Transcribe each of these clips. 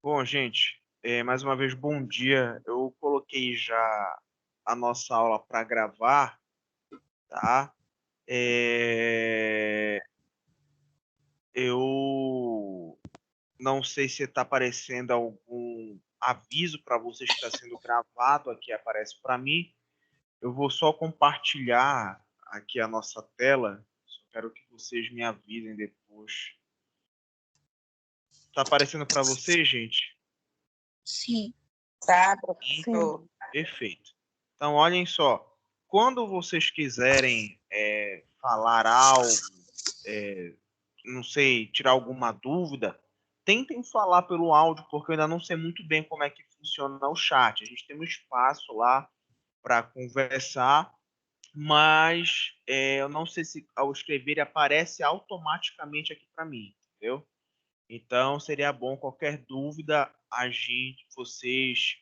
Bom, gente, mais uma vez, bom dia. Eu coloquei já a nossa aula para gravar, tá? É, eu não sei se está aparecendo algum aviso para vocês que está sendo gravado aqui, aparece para mim. Eu vou só compartilhar aqui a nossa tela. Só quero que vocês me avisem depois. Está aparecendo para vocês, gente? Sim. Tá, Sim. professor. Perfeito. Então, olhem só. Quando vocês quiserem falar algo, não sei, tirar alguma dúvida, tentem falar pelo áudio, porque eu ainda não sei muito bem como é que funciona o chat. A gente tem um espaço lá para conversar, mas eu não sei se ao escrever aparece automaticamente aqui para mim, entendeu? Então, seria bom qualquer dúvida vocês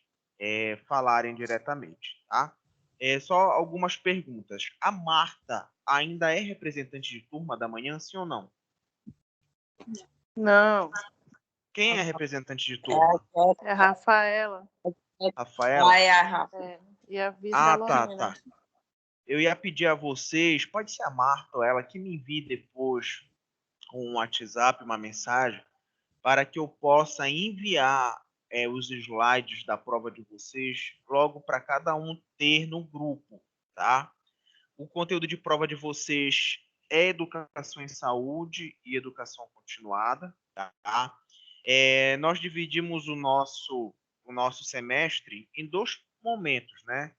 falarem diretamente, tá? Só algumas perguntas. A Marta ainda é representante de turma da manhã, sim ou não? Não, Quem é representante de turma? é a Rafaela. Rafaela? É a Rafa. E a Vice Ah, da tá, Lorena. tá. Eu ia pedir a vocês, pode ser a Marta ou ela, que me envie depois um WhatsApp, uma mensagem, para que eu possa enviar os slides da prova de vocês logo para cada um ter no grupo, tá? O conteúdo de prova de vocês é educação em saúde e educação continuada, tá? Nós dividimos o nosso semestre em dois momentos, né?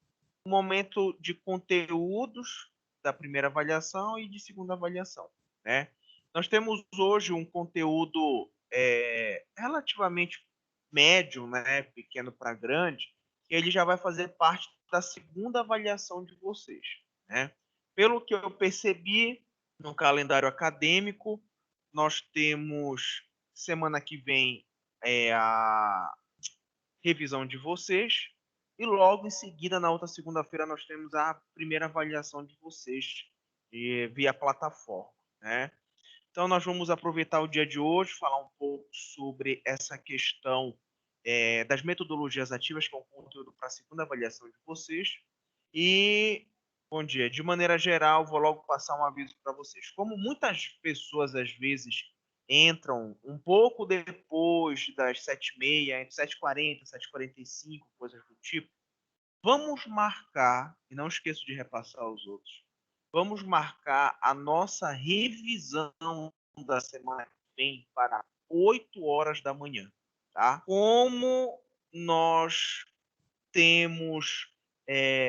Um momento de conteúdos da primeira avaliação e de segunda avaliação, né? Nós temos hoje um conteúdo relativamente médio, né, pequeno para grande, e ele já vai fazer parte da segunda avaliação de vocês, né? Pelo que eu percebi no calendário acadêmico, nós temos semana que vem a revisão de vocês e logo em seguida, na outra segunda-feira, nós temos a primeira avaliação de vocês via plataforma, né? Então, nós vamos aproveitar o dia de hoje, falar um pouco sobre essa questão das metodologias ativas, que é um conteúdo para a segunda avaliação de vocês. E, bom dia, de maneira geral, vou logo passar um aviso para vocês. Como muitas pessoas, às vezes, entram um pouco depois das 7h30, entre 7h40 e 7h45, coisas do tipo, vamos marcar, e não esqueço de repassar aos outros, vamos marcar a nossa revisão da semana que vem para 8 horas da manhã, tá? Como nós temos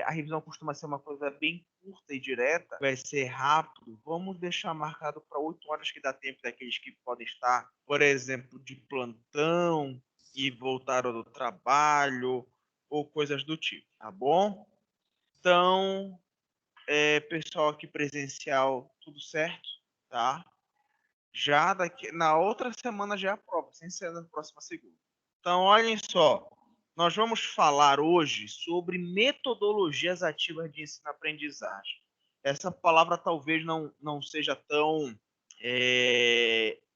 a revisão costuma ser uma coisa bem curta e direta, vai ser rápido, vamos deixar marcado para 8 horas, que dá tempo daqueles que podem estar, por exemplo, de plantão e voltaram do trabalho ou coisas do tipo, tá bom? Então, pessoal aqui presencial, tudo certo, tá? Já daqui, na outra semana já é a prova, sem ser na próxima segunda. Então, olhem só, nós vamos falar hoje sobre metodologias ativas de ensino-aprendizagem. Essa palavra talvez não seja tão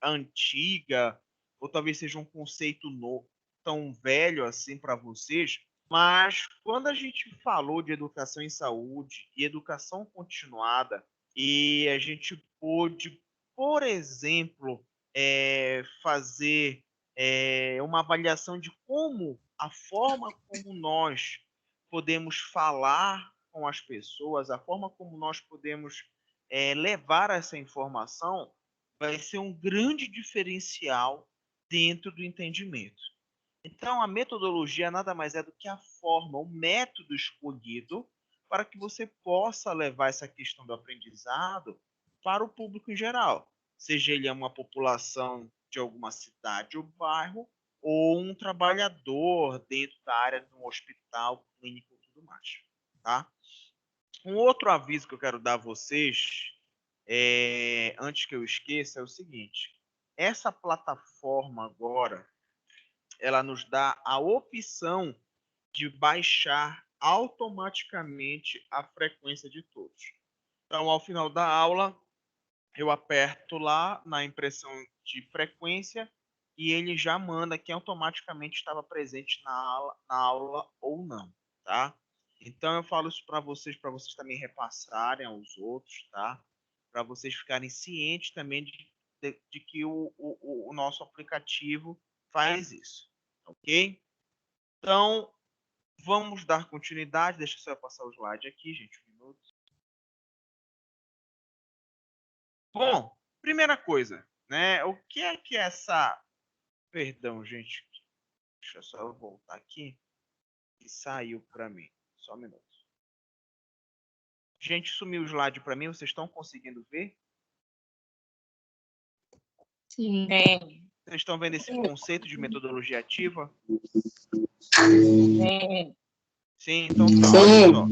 antiga, ou talvez seja um conceito novo, tão velho assim para vocês, mas quando a gente falou de educação em saúde e educação continuada, e a gente pôde, por exemplo, fazer uma avaliação de como a forma como nós podemos falar com as pessoas, a forma como nós podemos levar essa informação, vai ser um grande diferencial dentro do entendimento. Então, a metodologia nada mais é do que a forma, o método escolhido para que você possa levar essa questão do aprendizado para o público em geral, seja ele uma população de alguma cidade ou bairro, ou um trabalhador dentro da área de um hospital, clínico e tudo mais. Tá? Um outro aviso que eu quero dar a vocês, antes que eu esqueça, é o seguinte: essa plataforma agora, ela nos dá a opção de baixar automaticamente a frequência de todos. Então, ao final da aula, eu aperto lá na impressão de frequência e ele já manda quem automaticamente estava presente na aula ou não, tá? Então eu falo isso para vocês também repassarem aos outros, tá? Para vocês ficarem cientes também de que o nosso aplicativo faz isso, ok? Então, vamos dar continuidade. Deixa eu só passar o slide aqui, gente, um minuto. Bom, primeira coisa, né? O que é essa... Perdão, gente. Deixa eu só voltar aqui. E saiu para mim. Só um minuto. Gente, sumiu o slide para mim. Vocês estão conseguindo ver? Sim. Vocês estão vendo esse conceito de metodologia ativa? Sim, então tá. Olha só.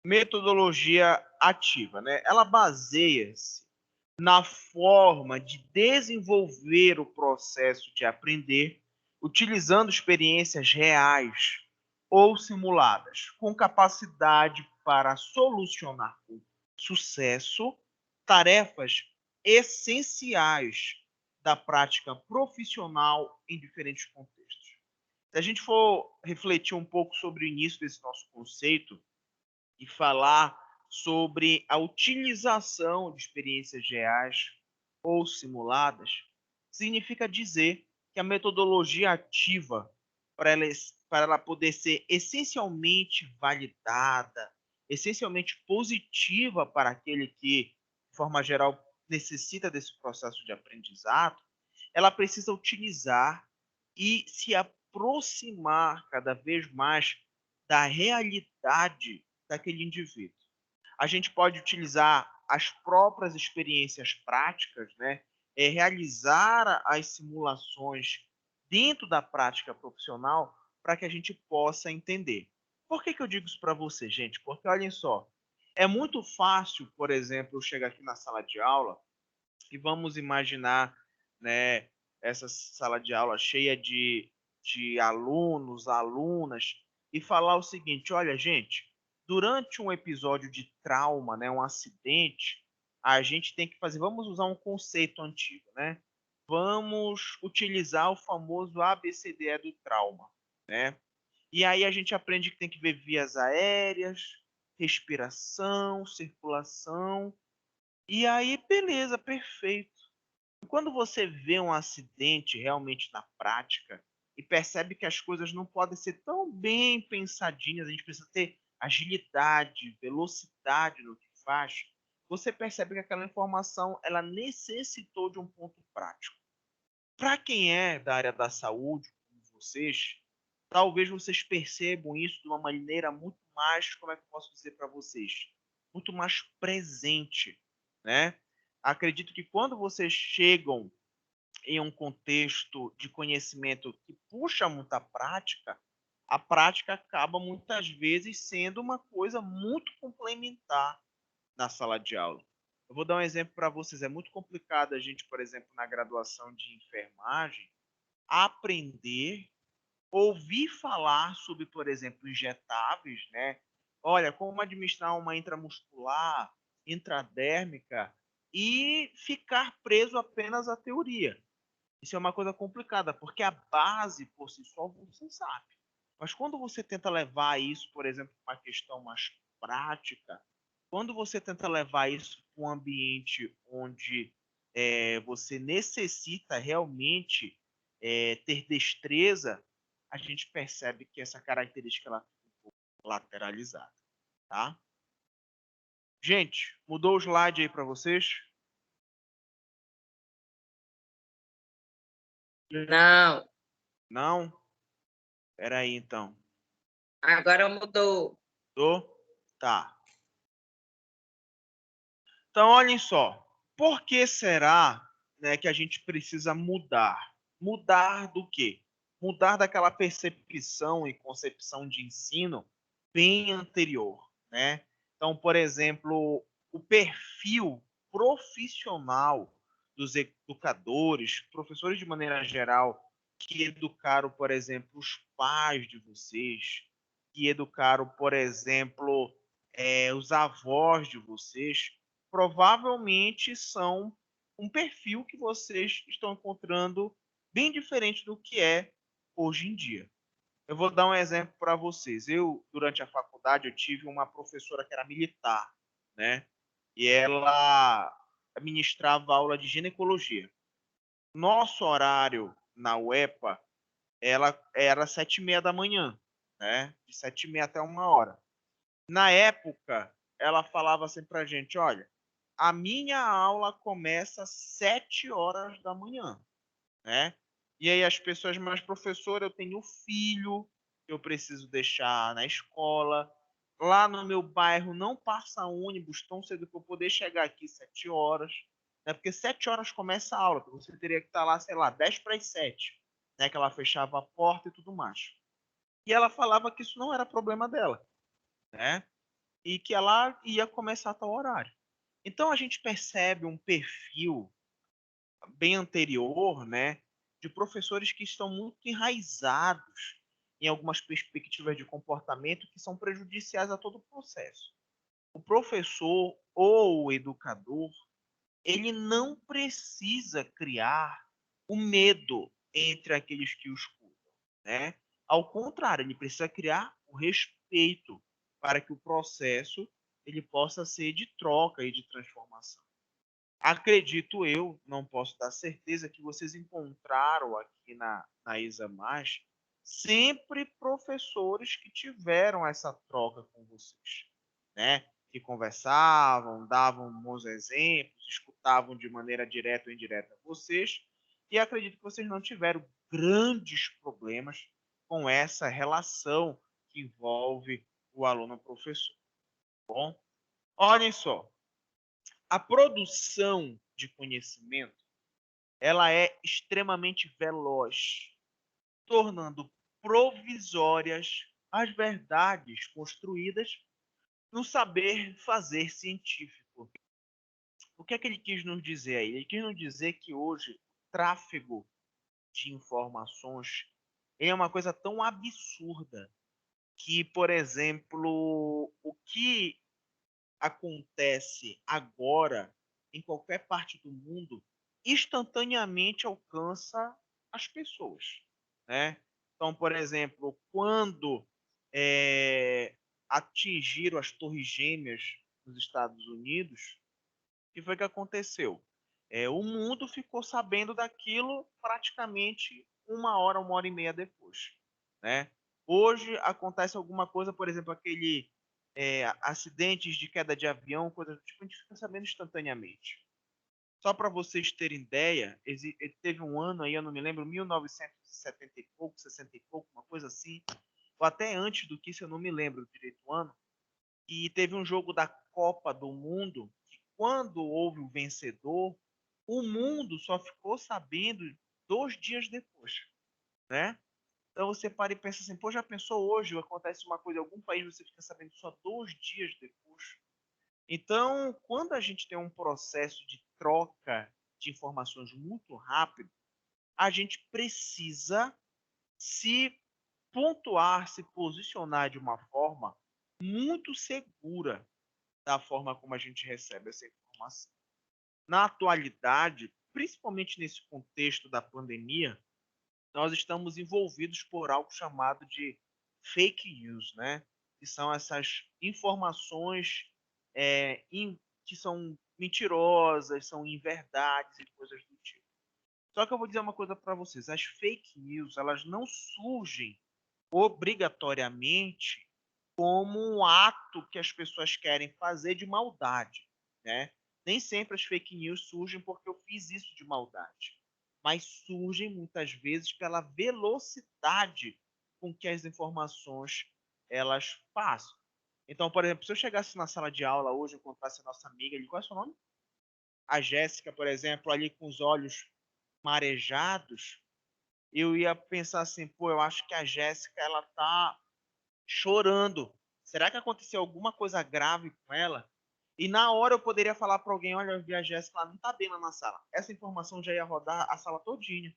Metodologia ativa, né? Ela baseia-se na forma de desenvolver o processo de aprender utilizando experiências reais ou simuladas, com capacidade para solucionar com sucesso tarefas essenciais da prática profissional em diferentes contextos. Se a gente for refletir um pouco sobre o início desse nosso conceito e falar sobre a utilização de experiências reais ou simuladas, significa dizer que a metodologia ativa, para ela poder ser essencialmente validada, essencialmente positiva para aquele que, de forma geral, necessita desse processo de aprendizado, ela precisa utilizar e se aproximar cada vez mais da realidade daquele indivíduo. A gente pode utilizar as próprias experiências práticas, né? Realizar as simulações dentro da prática profissional para que a gente possa entender. Por que eu digo isso para você, gente? Porque olhem só, é muito fácil, por exemplo, eu chegar aqui na sala de aula e vamos imaginar, né, essa sala de aula cheia de alunos, alunas, e falar o seguinte: olha, gente, durante um episódio de trauma, né, um acidente, a gente tem que fazer, vamos usar um conceito antigo, né? Vamos utilizar o famoso ABCDE do trauma, né? E aí a gente aprende que tem que ver vias aéreas, respiração, circulação, e aí beleza, perfeito. Quando você vê um acidente realmente na prática e percebe que as coisas não podem ser tão bem pensadinhas, a gente precisa ter agilidade, velocidade no que faz, você percebe que aquela informação ela necessitou de um ponto prático. Para quem é da área da saúde, como vocês, talvez vocês percebam isso de uma maneira muito mais, como é que eu posso dizer para vocês, muito mais presente, né? Acredito que quando vocês chegam em um contexto de conhecimento que puxa muita prática, a prática acaba muitas vezes sendo uma coisa muito complementar na sala de aula. Eu vou dar um exemplo para vocês. É muito complicado a gente, por exemplo, na graduação de enfermagem, aprender, ouvir falar sobre, por exemplo, injetáveis, né? Olha, como administrar uma intramuscular, intradérmica e ficar preso apenas à teoria. Isso é uma coisa complicada, porque a base por si só você sabe. Mas quando você tenta levar isso, por exemplo, para uma questão mais prática, quando você tenta levar isso para um ambiente onde você necessita realmente ter destreza, a gente percebe que essa característica ela fica um pouco lateralizada, tá? Gente, mudou o slide aí para vocês? Não, Não? Espera aí, então. agora mudou. Mudou? Tá. Então, olhem só. Por que será, né, que a gente precisa mudar? Mudar do quê? Mudar daquela percepção e concepção de ensino bem anterior, né? Então, por exemplo, o perfil profissional dos educadores, professores de maneira geral, que educaram, por exemplo, os pais de vocês, que educaram, por exemplo, os avós de vocês, provavelmente são um perfil que vocês estão encontrando bem diferente do que é hoje em dia. Eu vou dar um exemplo para vocês. Eu, durante a faculdade, eu tive uma professora que era militar, né? E ela ministrava aula de ginecologia. Nosso horário na UEPA, ela era 7h30 da manhã, né? De 7h30 até 1h. Na época, ela falava assim pra gente, olha, a minha aula começa às 7h da manhã, né? E aí as pessoas, mas professor, eu tenho filho, eu preciso deixar na escola. Lá no meu bairro não passa ônibus tão cedo para eu poder chegar aqui 7h, né? Porque 7h começa a aula, você teria que estar lá, sei lá, 10 para as 7, né? Que ela fechava a porta e tudo mais. E ela falava que isso não era problema dela, né? E que ela ia começar a tal horário. Então a gente percebe um perfil bem anterior, né, de professores que estão muito enraizados em algumas perspectivas de comportamento que são prejudiciais a todo o processo. O professor ou o educador, ele não precisa criar o medo entre aqueles que o escutam, né? Ao contrário, ele precisa criar o respeito para que o processo ele possa ser de troca e de transformação. Acredito eu, não posso dar certeza, que vocês encontraram aqui na ISA Mais sempre professores que tiveram essa troca com vocês, né? Que conversavam, davam bons exemplos, escutavam de maneira direta ou indireta vocês, e acredito que vocês não tiveram grandes problemas com essa relação que envolve o aluno-professor. Bom, olhem só, a produção de conhecimento ela é extremamente veloz, tornando provisórias as verdades construídas no saber fazer científico. O que é que ele quis nos dizer aí? Ele quis nos dizer que hoje o tráfego de informações é uma coisa tão absurda que, por exemplo, o que acontece agora em qualquer parte do mundo instantaneamente alcança as pessoas, né? Então, por exemplo, quando é, atingiram as Torres Gêmeas nos Estados Unidos, o que foi que aconteceu? O mundo ficou sabendo daquilo praticamente 1h, 1h30 depois, né? Hoje acontece alguma coisa, por exemplo, aquele acidentes de queda de avião, coisa do tipo, a gente fica sabendo instantaneamente. Só para vocês terem ideia, teve um ano aí, eu não me lembro, 1970 e pouco, 60 e pouco, uma coisa assim, ou até antes do que isso, eu não me lembro direito o ano, e teve um jogo da Copa do Mundo, que quando houve o vencedor, o mundo só ficou sabendo 2 dias depois, né? Então você para e pensa assim, pô, já pensou hoje, acontece uma coisa em algum país, você fica sabendo só 2 dias depois? Então, quando a gente tem um processo de troca de informações muito rápido, a gente precisa se pontuar, se posicionar de uma forma muito segura da forma como a gente recebe essa informação. Na atualidade, principalmente nesse contexto da pandemia, nós estamos envolvidos por algo chamado de fake news, né? Que são essas informações que são mentirosas, são inverdades e coisas do tipo. Só que eu vou dizer uma coisa para vocês: as fake news elas não surgem obrigatoriamente como um ato que as pessoas querem fazer de maldade, né? Nem sempre as fake news surgem porque eu fiz isso de maldade, mas surgem muitas vezes pela velocidade com que as informações elas passam. Então, por exemplo, se eu chegasse na sala de aula hoje e encontrasse a nossa amiga ali, qual é o seu nome? A Jéssica, por exemplo, ali com os olhos marejados, eu ia pensar assim, pô, eu acho que a Jéssica ela tá chorando. Será que aconteceu alguma coisa grave com ela? E na hora eu poderia falar para alguém, olha, eu vi a Jéssica, ela não tá bem lá na sala. Essa informação já ia rodar a sala todinha.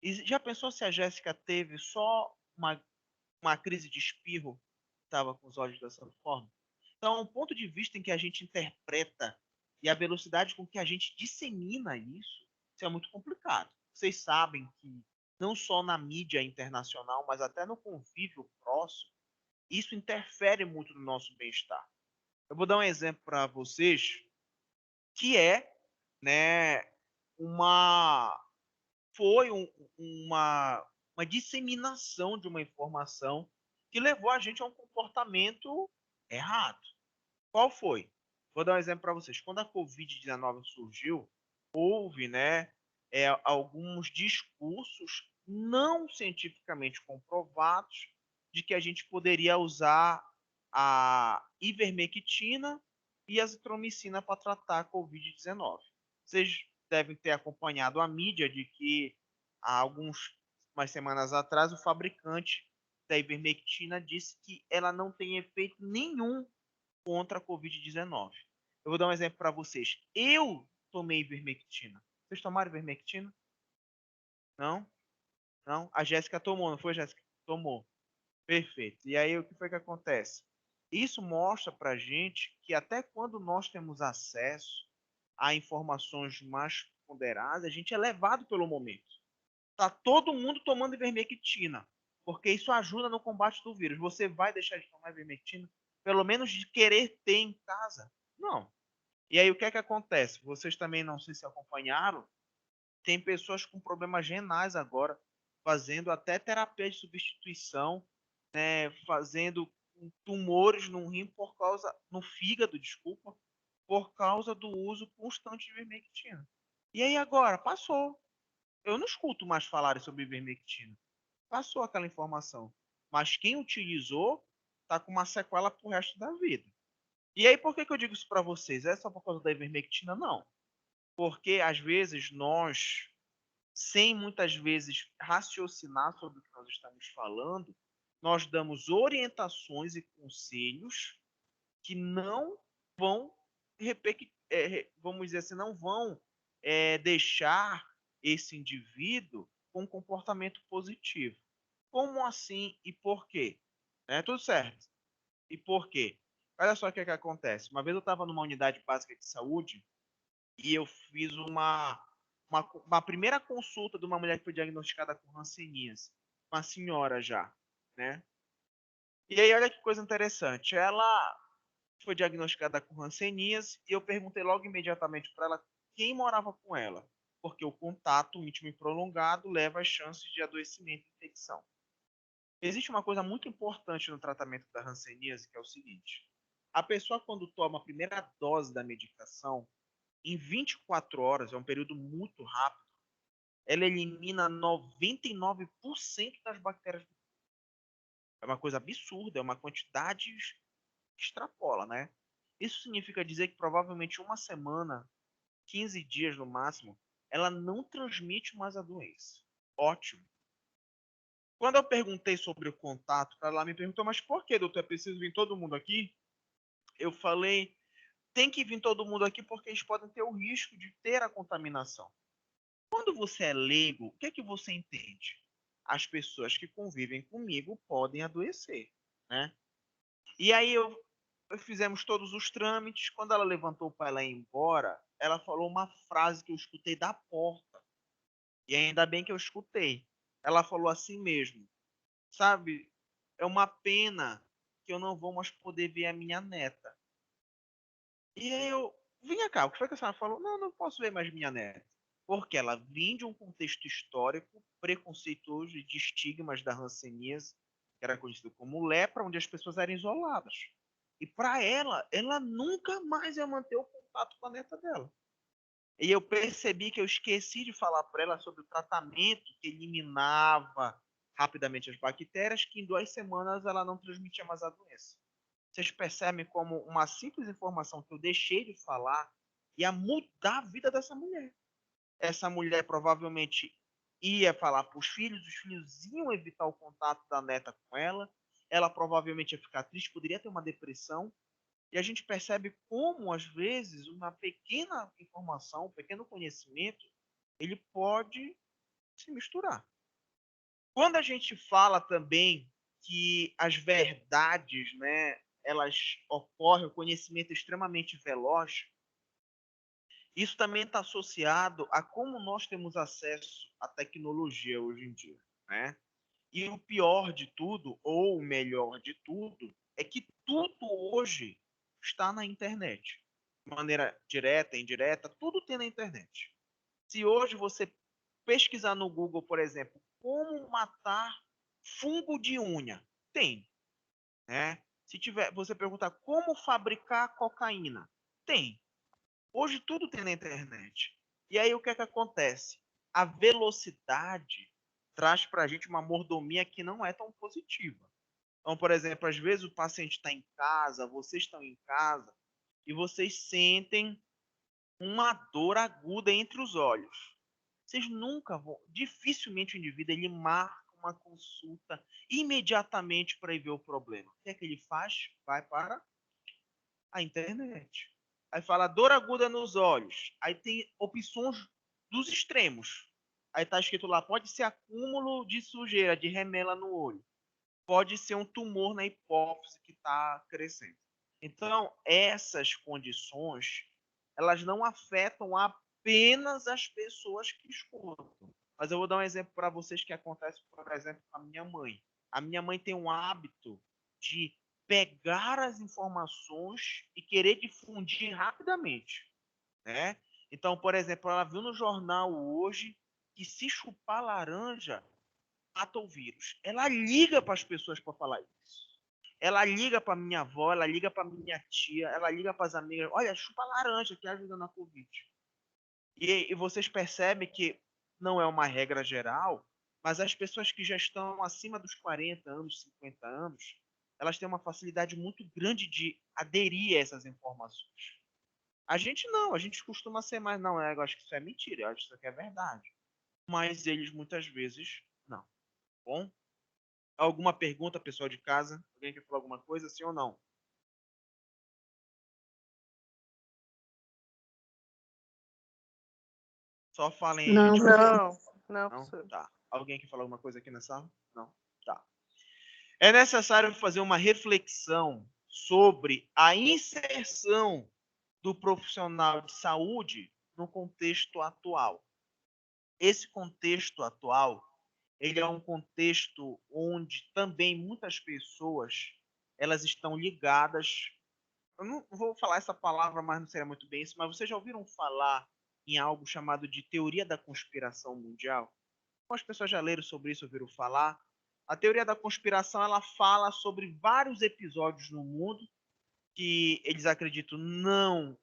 E já pensou se a Jéssica teve só uma crise de espirro, estava com os olhos dessa forma? Então, o ponto de vista em que a gente interpreta e a velocidade com que a gente dissemina isso é muito complicado. vocês sabem que não só na mídia internacional, mas até no convívio próximo, isso interfere muito no nosso bem-estar. Eu vou dar um exemplo para vocês, que é, né, uma foi uma disseminação de uma informação que levou a gente a um comportamento errado. Qual foi? Vou dar um exemplo para vocês. Quando a Covid-19 surgiu, houve, né, alguns discursos não cientificamente comprovados de que a gente poderia usar a ivermectina e a azitromicina para tratar a Covid-19. Vocês devem ter acompanhado a mídia de que há umas semanas atrás o fabricante da ivermectina disse que ela não tem efeito nenhum contra a Covid-19. Eu vou dar um exemplo para vocês. Eu tomei ivermectina. Vocês tomaram ivermectina? Não? Não? A Jéssica tomou, não foi, Jéssica? Tomou. Perfeito. E aí, o que foi que acontece? Isso mostra para a gente que até quando nós temos acesso a informações mais ponderadas, a gente é levado pelo momento. Tá todo mundo tomando ivermectina, porque isso ajuda no combate do vírus. Você vai deixar de tomar ivermectina? Pelo menos de querer ter em casa? Não. E aí, o que é que acontece? Vocês também, não sei se acompanharam, tem pessoas com problemas renais agora, fazendo até terapia de substituição, né, fazendo tumores no rim por causa, no fígado, desculpa, por causa do uso constante de ivermectina. E aí agora, passou. Eu não escuto mais falar sobre ivermectina. Passou aquela informação. Mas quem utilizou está com uma sequela pro resto da vida. E aí, por que eu digo isso para vocês? É só por causa da ivermectina? Não. Porque às vezes nós, sem muitas vezes raciocinar sobre o que nós estamos falando, nós damos orientações e conselhos que não vão, vamos dizer assim, não vão deixar esse indivíduo com um comportamento positivo. Como assim e por quê? É tudo certo. E por quê? Olha só o que é que acontece. Uma vez eu estava numa unidade básica de saúde e eu fiz uma primeira consulta de uma mulher que foi diagnosticada com hanseníase, uma senhora já, né? E aí, olha que coisa interessante. Ela foi diagnosticada com hanseníase e eu perguntei logo imediatamente para ela quem morava com ela, porque o contato íntimo e prolongado leva às chances de adoecimento e infecção. Existe uma coisa muito importante no tratamento da hanseníase, que é o seguinte: a pessoa, quando toma a primeira dose da medicação, em 24 horas, é um período muito rápido, ela elimina 99% das bactérias. É uma coisa absurda, é uma quantidade que extrapola, né? Isso significa dizer que provavelmente uma semana, 15 dias no máximo, ela não transmite mais a doença. Ótimo. Quando eu perguntei sobre o contato, ela me perguntou, mas por que, doutor, é preciso vir todo mundo aqui? Eu falei, tem que vir todo mundo aqui porque eles podem ter o risco de ter a contaminação. Quando você é leigo, o que é que você entende? As pessoas que convivem comigo podem adoecer, né? E aí fizemos todos os trâmites. Quando ela levantou para ela ir embora, ela falou uma frase que eu escutei da porta. E ainda bem que eu escutei. Ela falou assim mesmo, sabe? É uma pena que eu não vou mais poder ver a minha neta. E aí vinha cá, o que foi que a senhora falou? Não, não posso ver mais minha neta. Porque ela vinha de um contexto histórico preconceituoso de estigmas da hanseníase, que era conhecido como lepra, onde as pessoas eram isoladas. E para ela nunca mais ia manter o contato com a neta dela. E eu percebi que eu esqueci de falar para ela sobre o tratamento que eliminava rapidamente as bactérias, que em 2 semanas ela não transmitia mais a doença. Vocês percebem como uma simples informação que eu deixei de falar ia mudar a vida dessa mulher. Essa mulher provavelmente ia falar para os filhos iam evitar o contato da neta com ela provavelmente ia ficar triste, poderia ter uma depressão, e a gente percebe como, às vezes, uma pequena informação, um pequeno conhecimento, ele pode se misturar. Quando a gente fala também que as verdades, né, elas ocorrem, o conhecimento é extremamente veloz, Isso também está associado a como nós temos acesso à tecnologia hoje em dia, né? E o pior de tudo, ou o melhor de tudo, é que tudo hoje está na internet. De maneira direta, indireta, tudo tem na internet. Se hoje você pesquisar no Google, por exemplo, como matar fungo de unha, tem, né? Se tiver, você perguntar como fabricar cocaína, tem. Hoje tudo tem na internet. E aí o que é que acontece? A velocidade traz para a gente uma mordomia que não é tão positiva. Então, por exemplo, às vezes o paciente está em casa, vocês estão em casa, e vocês sentem uma dor aguda entre os olhos. Vocês nunca vão, dificilmente o indivíduo ele marca uma consulta imediatamente para ir ver o problema. O que é que ele faz? Vai para a internet. Aí fala dor aguda nos olhos. Aí tem opções dos extremos. Aí está escrito lá, pode ser acúmulo de sujeira, de remela no olho. Pode ser um tumor na hipófise que está crescendo. Então, essas condições, elas não afetam apenas as pessoas que escutam. Mas eu vou dar um exemplo para vocês que acontece, por exemplo, com a minha mãe. A minha mãe tem um hábito de pegar as informações e querer difundir rapidamente, né? Então, por exemplo, ela viu no jornal hoje que se chupar laranja mata o vírus. Ela liga para as pessoas para falar isso. Ela liga para minha avó, ela liga para minha tia, ela liga para as amigas. Olha, chupa laranja que ajuda na Covid. E vocês percebem que não é uma regra geral, mas as pessoas que já estão acima dos 40 anos, 50 anos, elas têm uma facilidade muito grande de aderir a essas informações. A gente não, a gente costuma ser mais, não, eu acho que isso é mentira, eu acho que isso aqui é verdade. Mas eles muitas vezes não. Bom, alguma pergunta, pessoal de casa? Alguém quer falar alguma coisa, sim ou não? Só falem aí, Não, gente. não, Não? professor. Tá. Alguém quer falar alguma coisa aqui na sala? Não? Tá. É necessário fazer uma reflexão sobre a inserção do profissional de saúde no contexto atual. Esse contexto atual, ele é um contexto onde também muitas pessoas elas estão ligadas. Eu não vou falar essa palavra, mas não seria muito bem isso. Mas vocês já ouviram falar em algo chamado de teoria da conspiração mundial? Algumas pessoas já leram sobre isso, ouviram falar. A teoria da conspiração ela fala sobre vários episódios no mundo que eles acreditam não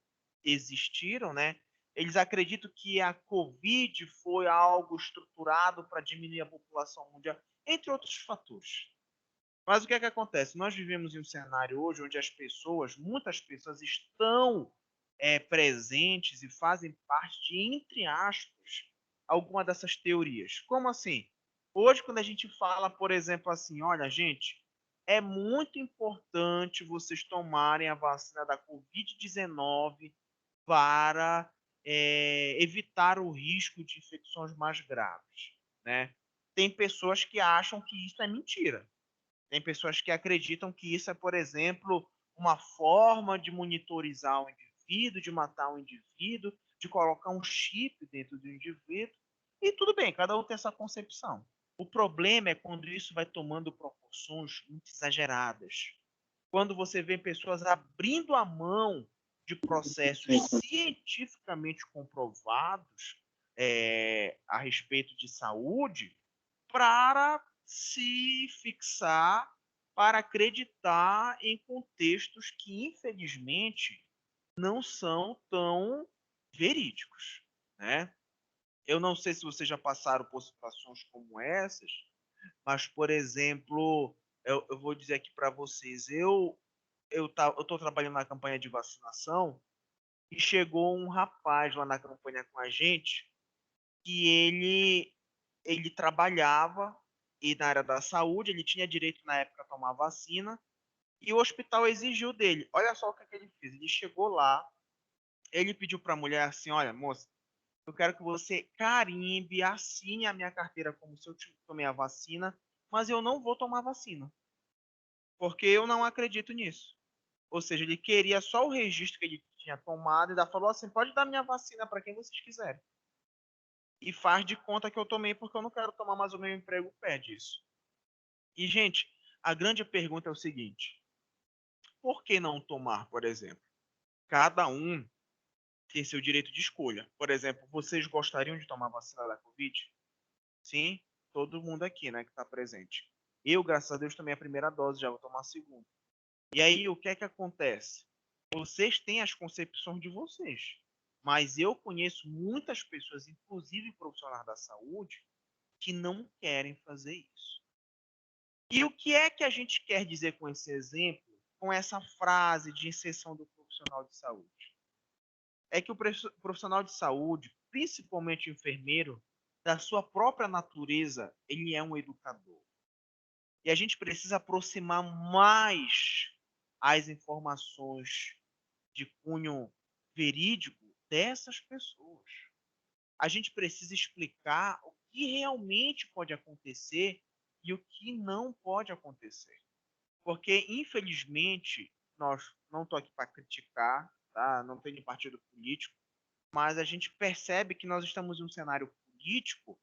existiram, né? Eles acreditam que a Covid foi algo estruturado para diminuir a população mundial, entre outros fatores. Mas o que é que acontece? Nós vivemos em um cenário hoje onde as pessoas, muitas pessoas estão presentes e fazem parte de, entre aspas, alguma dessas teorias. Como assim? Hoje, quando a gente fala, por exemplo, assim, olha, gente, é muito importante vocês tomarem a vacina da Covid-19 para evitar o risco de infecções mais graves, né? Tem pessoas que acham que isso é mentira. Tem pessoas que acreditam que isso é, por exemplo, uma forma de monitorizar o indivíduo, de matar o indivíduo, de colocar um chip dentro do indivíduo. E tudo bem, cada um tem essa concepção. O problema é quando isso vai tomando proporções muito exageradas. Quando você vê pessoas abrindo a mão de processos cientificamente comprovados a respeito de saúde para se fixar, para acreditar em contextos que, infelizmente, não são tão verídicos, né? Eu não sei se vocês já passaram por situações como essas, mas, por exemplo, eu vou dizer aqui para vocês, eu estou trabalhando na campanha de vacinação e chegou um rapaz lá na campanha com a gente que ele trabalhava e na área da saúde, ele tinha direito na época a tomar vacina e o hospital exigiu dele. Olha só o que ele fez. Ele chegou lá, ele pediu para a mulher assim: olha, moça, eu quero que você carimbe, assine a minha carteira como se eu tomei a vacina, mas eu não vou tomar vacina, porque eu não acredito nisso. Ou seja, ele queria só o registro que ele tinha tomado e ainda falou assim: pode dar minha vacina para quem vocês quiserem. E faz de conta que eu tomei porque eu não quero tomar, mas o meu emprego pede isso. E, gente, a grande pergunta é o seguinte: por que não tomar, por exemplo? Cada um tem seu direito de escolha. Por exemplo, vocês gostariam de tomar vacina da Covid? Sim, todo mundo aqui, né, que está presente. Eu, graças a Deus, tomei a primeira dose, já vou tomar a segunda. E aí, o que é que acontece? Vocês têm as concepções de vocês, mas eu conheço muitas pessoas, inclusive profissionais da saúde, que não querem fazer isso. E o que é que a gente quer dizer com esse exemplo, com essa frase de inserção do profissional de saúde? É que o profissional de saúde, principalmente o enfermeiro, da sua própria natureza, ele é um educador. E a gente precisa aproximar mais as informações de cunho verídico dessas pessoas. A gente precisa explicar o que realmente pode acontecer e o que não pode acontecer. Porque, infelizmente, nós não estou aqui para criticar, tá? Não tenho partido político, mas a gente percebe que nós estamos em um cenário político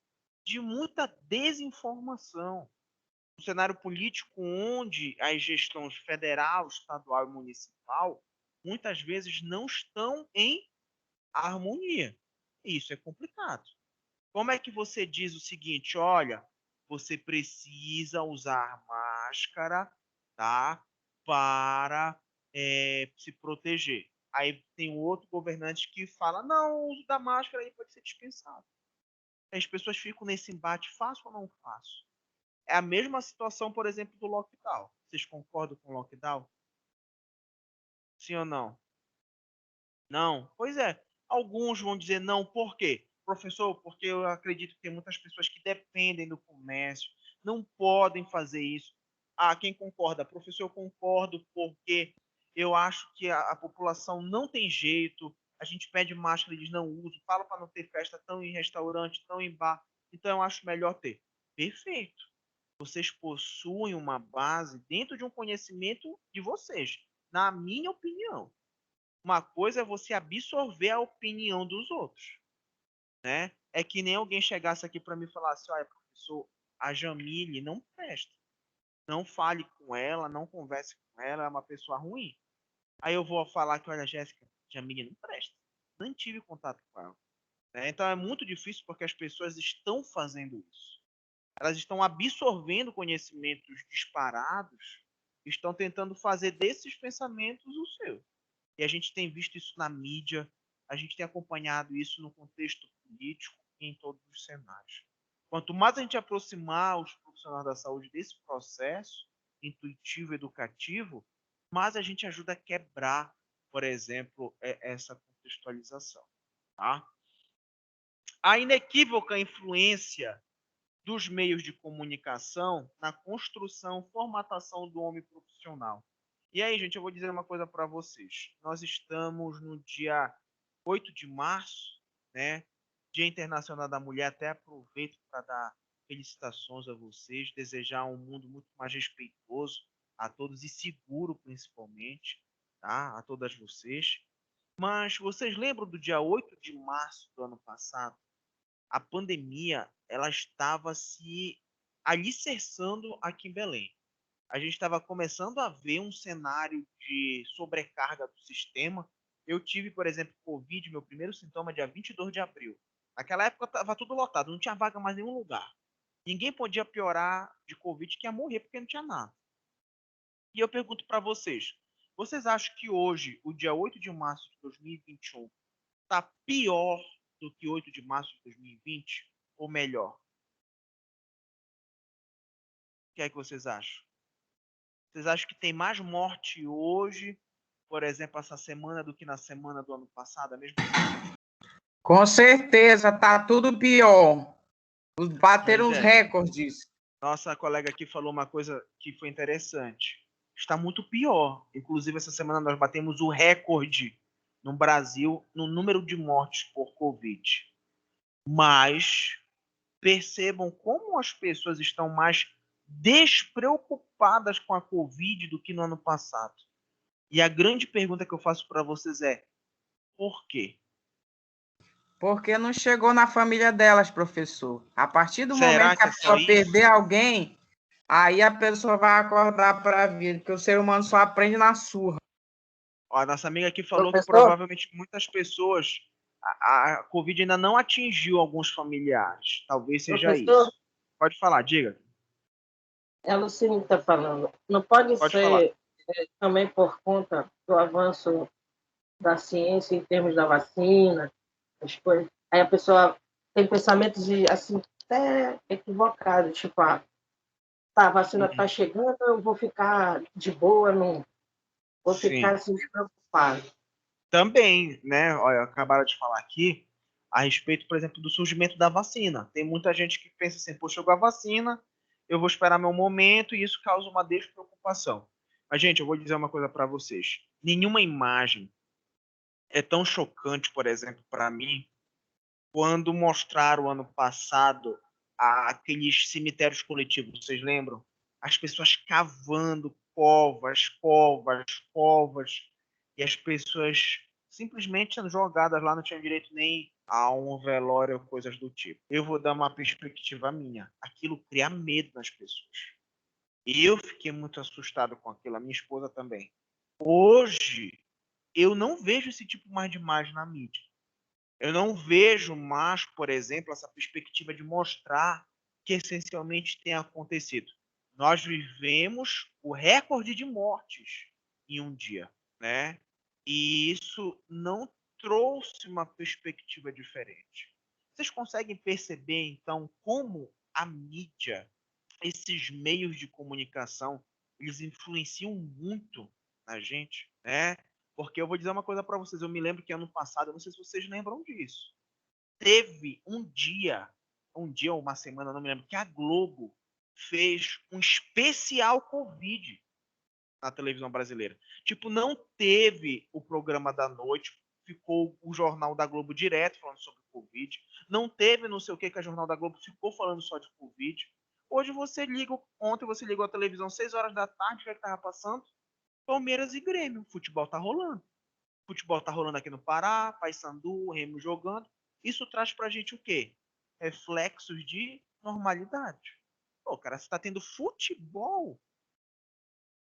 de muita desinformação. Um cenário político onde as gestões federal, estadual e municipal muitas vezes não estão em harmonia. Isso é complicado. Como é que você diz o seguinte, olha, você precisa usar máscara, tá, para se proteger. Aí tem outro governante que fala, não, o uso da máscara aí pode ser dispensado. As pessoas ficam nesse embate, faço ou não faço? É a mesma situação, por exemplo, do lockdown. Vocês concordam com o lockdown? Sim ou não? Não? Pois é. Alguns vão dizer não, por quê? Professor, porque eu acredito que tem muitas pessoas que dependem do comércio, não podem fazer isso. Ah, quem concorda? Professor, eu concordo porque eu acho que a população não tem jeito, a gente pede máscara, eles não usam, fala para não ter festa tão em restaurante, tão em bar, então eu acho melhor ter. Perfeito. Vocês possuem uma base dentro de um conhecimento de vocês, na minha opinião. Uma coisa é você absorver a opinião dos outros, né? É que nem alguém chegasse aqui para mim e falasse, olha, professor, a Jamile não presta. Não fale com ela, não converse com ela, é uma pessoa ruim. Aí eu vou falar que, olha, Jéssica, Jamile não presta. Nem tive contato com ela. Né? Então é muito difícil porque as pessoas estão fazendo isso. Elas estão absorvendo conhecimentos disparados, estão tentando fazer desses pensamentos o seu. E a gente tem visto isso na mídia, a gente tem acompanhado isso no contexto político e em todos os cenários. Quanto mais a gente aproximar os profissionais da saúde desse processo intuitivo, educativo, mais a gente ajuda a quebrar, por exemplo, essa contextualização. Tá? A inequívoca influência dos meios de comunicação na construção, formatação do homem profissional. E aí, gente, eu vou dizer uma coisa para vocês. Nós estamos no dia 8 de março, né? Dia Internacional da Mulher. Até aproveito para dar felicitações a vocês, desejar um mundo muito mais respeitoso a todos e seguro, principalmente, tá? A todas vocês. Mas vocês lembram do dia 8 de março do ano passado? A pandemia ela estava se alicerçando aqui em Belém. A gente estava começando a ver um cenário de sobrecarga do sistema. Eu tive, por exemplo, Covid, meu primeiro sintoma, dia 22 de abril. Naquela época estava tudo lotado, não tinha vaga mais em nenhum lugar. Ninguém podia piorar de Covid que ia morrer porque não tinha nada. E eu pergunto para vocês, vocês acham que hoje, o dia 8 de março de 2021, está pior do que 8 de março de 2020? Ou melhor? O que é que vocês acham? Vocês acham que tem mais morte hoje, por exemplo, essa semana, do que na semana do ano passado? Mesmo? Com certeza, tá tudo pior. Bateram os recordes. Nossa colega aqui falou uma coisa que foi interessante. Está muito pior. Inclusive, essa semana nós batemos o recorde no Brasil no número de mortes por Covid. Mas percebam como as pessoas estão mais despreocupadas com a Covid do que no ano passado. E a grande pergunta que eu faço para vocês é: Por quê? Porque não chegou na família delas, professor. A partir do Será momento que que a é só pessoa isso? perder alguém, aí a pessoa vai acordar para a vida, porque o ser humano só aprende na surra. Ó, a nossa amiga aqui falou que Professor? provavelmente muitas pessoas, a Covid ainda não atingiu alguns familiares. Talvez seja Professor, isso. Pode falar, diga. é a Lucine que está falando. Não pode Pode falar. ser também por conta do avanço da ciência em termos da vacina, as coisas. Aí a pessoa tem pensamentos de, assim, até equivocados, tipo, tá, a vacina está Uhum. chegando, eu vou ficar de boa, não vou ficar Sim. assim, despreocupado. Também, né? Olha, acabaram de falar aqui a respeito, por exemplo, do surgimento da vacina. Tem muita gente que pensa assim, pô, chegou a vacina, eu vou esperar meu momento e isso causa uma despreocupação. Mas, gente, eu vou dizer uma coisa para vocês. Nenhuma imagem é tão chocante, por exemplo, para mim, quando mostraram ano passado aqueles cemitérios coletivos, vocês lembram? As pessoas cavando covas, covas, covas, e as pessoas simplesmente sendo jogadas lá, não tinham direito nem a um velório ou coisas do tipo. Eu vou dar uma perspectiva minha. Aquilo cria medo nas pessoas. Eu fiquei muito assustado com aquilo, a minha esposa também. Hoje, eu não vejo esse tipo mais de imagem na mídia. Eu não vejo mais, por exemplo, essa perspectiva de mostrar que essencialmente tem acontecido. Nós vivemos o recorde de mortes em um dia, né? E isso não trouxe uma perspectiva diferente. Vocês conseguem perceber, então, como a mídia, esses meios de comunicação, eles influenciam muito na gente, né? Porque eu vou dizer uma coisa para vocês, eu me lembro que ano passado, eu não sei se vocês lembram disso, teve um dia ou uma semana, não me lembro, que a Globo fez um especial Covid na televisão brasileira. Tipo, não teve o programa da noite, ficou o Jornal da Globo direto falando sobre Covid, não teve não sei o que a Jornal da Globo ficou falando só de Covid. Hoje você liga, ontem você ligou a televisão 6 horas da tarde, o que estava passando? Palmeiras e Grêmio, o futebol tá rolando. O futebol tá rolando aqui no Pará, Paysandu, Remo jogando. Isso traz pra gente o quê? Reflexos de normalidade. Pô, cara, você tá tendo futebol,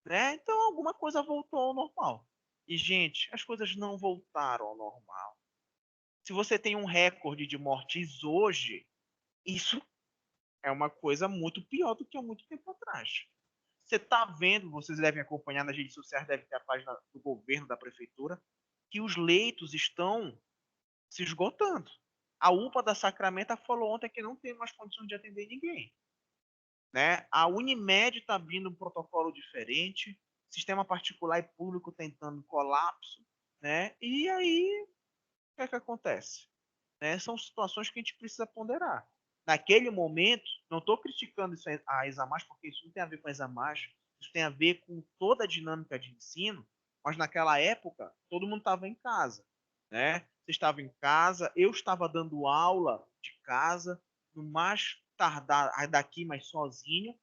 né? Então alguma coisa voltou ao normal. E, gente, as coisas não voltaram ao normal. Se você tem um recorde de mortes hoje, isso é uma coisa muito pior do que há muito tempo atrás. Você está vendo, vocês devem acompanhar nas redes sociais, deve ter a página do governo, da prefeitura, que os leitos estão se esgotando. A UPA da Sacramento falou ontem que não tem mais condições de atender ninguém. Né? A Unimed está abrindo um protocolo diferente, sistema particular e público tentando colapso, né? E aí, o que é que acontece? Né? São situações que a gente precisa ponderar. Naquele momento, não estou criticando isso a Examas, porque isso não tem a ver com a Examas, isso tem a ver com toda a dinâmica de ensino, mas naquela época, todo mundo estava em casa, né? Você estava em casa, eu estava dando aula de casa, no mais tardar daqui, mas sozinho,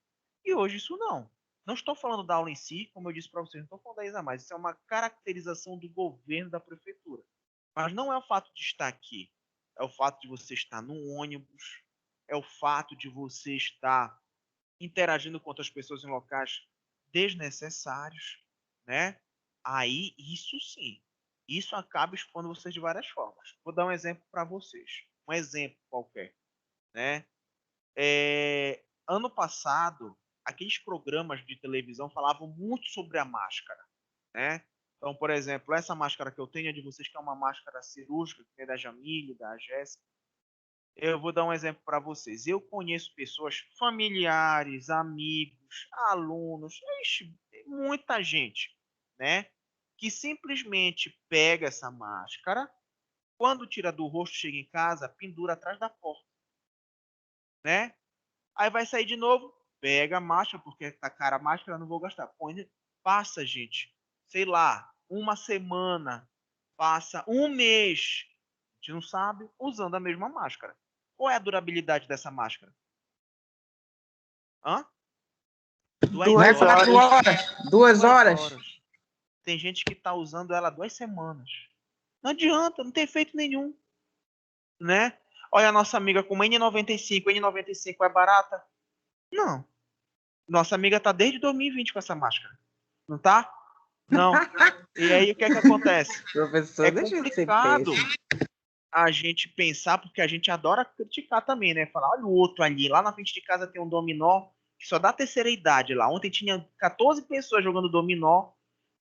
e hoje isso não. Não estou falando da aula em si, como eu disse para vocês, não estou falando da Examas, isso é uma caracterização do governo da prefeitura. Mas não é o fato de estar aqui, é o fato de você estar no ônibus, é o fato de você estar interagindo com outras pessoas em locais desnecessários, né? Aí, isso sim, isso acaba expondo vocês de várias formas. Vou dar um exemplo para vocês, um exemplo qualquer, né? Ano passado, aqueles programas de televisão falavam muito sobre a máscara, né? Então, por exemplo, essa máscara que eu tenho é de vocês, que é uma máscara cirúrgica, que é da Jamile, da Jéssica. Eu vou dar um exemplo para vocês. Eu conheço pessoas, familiares, amigos, alunos, muita gente, né? Que simplesmente pega essa máscara, quando tira do rosto, chega em casa, pendura atrás da porta, né? Aí vai sair de novo, pega a máscara, porque tá cara a máscara, não vou gastar. Põe, passa, gente, sei lá, uma semana, passa um mês, a gente não sabe, usando a mesma máscara. Qual é a durabilidade dessa máscara? Hã? Não é 4 horas, 2 Duas horas. horas. Tem gente que tá usando ela 2 semanas. Não adianta, não tem efeito nenhum, né? Olha a nossa amiga com N95. N95 é barata? Não. Nossa amiga tá desde 2020 com essa máscara. Não tá? Não. E aí o que é que acontece? Professor, É deixa de ser complicado péssimo. a gente pensar, porque a gente adora criticar também, né? Falar, olha o outro ali, lá na frente de casa tem um dominó que só dá terceira idade lá. Ontem tinha 14 pessoas jogando dominó,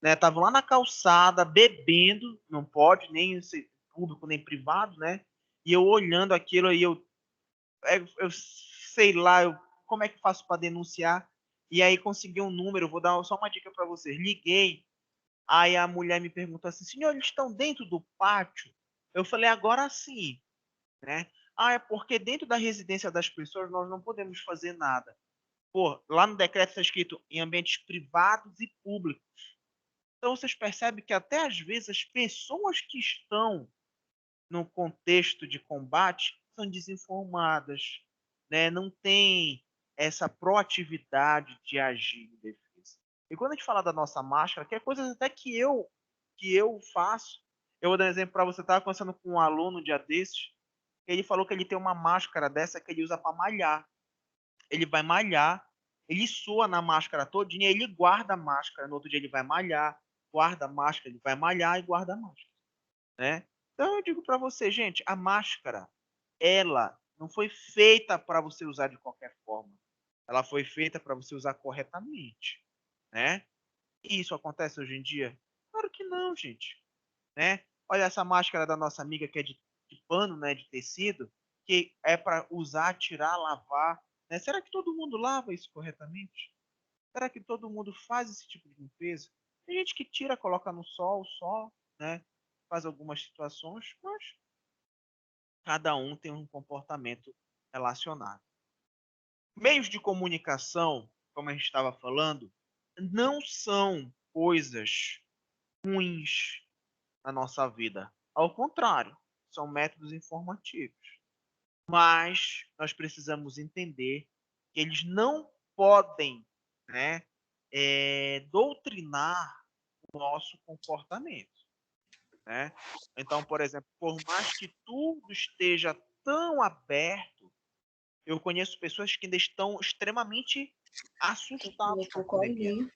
né? Estavam lá na calçada, bebendo, não pode, nem ser público, nem privado, né? E eu olhando aquilo aí, eu sei lá, como é que eu faço para denunciar? E aí consegui um número, vou dar só uma dica para vocês. Liguei, aí a mulher me perguntou assim, senhor, eles estão dentro do pátio? Eu falei, agora sim, né? Ah, é porque dentro da residência das pessoas nós não podemos fazer nada. Pô, lá no decreto está escrito em ambientes privados e públicos. Então vocês percebem que até às vezes as pessoas que estão no contexto de combate são desinformadas, né? Não tem essa proatividade de agir em defesa. E quando a gente fala da nossa máscara, que é coisas até que eu faço, eu vou dar um exemplo para você. Estava conversando com um aluno um dia desses, ele falou que ele tem uma máscara dessa que ele usa para malhar. Ele vai malhar, ele sua na máscara todinha, ele guarda a máscara, no outro dia ele vai malhar, guarda a máscara, ele vai malhar e guarda a máscara, né? Então eu digo para você, gente, a máscara, ela não foi feita para você usar de qualquer forma. Ela foi feita para você usar corretamente, né? E isso acontece hoje em dia? Claro que não, gente, né? Olha essa máscara da nossa amiga que é de pano, né, de tecido, que é para usar, tirar, lavar, né? Será que todo mundo lava isso corretamente? Será que todo mundo faz esse tipo de limpeza? Tem gente que tira, coloca no sol, só, né? Faz algumas situações, mas cada um tem um comportamento relacionado. Meios de comunicação, como a gente estava falando, não são coisas ruins na nossa vida. Ao contrário, são métodos informativos. Mas nós precisamos entender que eles não podem, né, doutrinar o nosso comportamento, né? Então, por exemplo, por mais que tudo esteja tão aberto, eu conheço pessoas que ainda estão extremamente assustadas com a pandemia,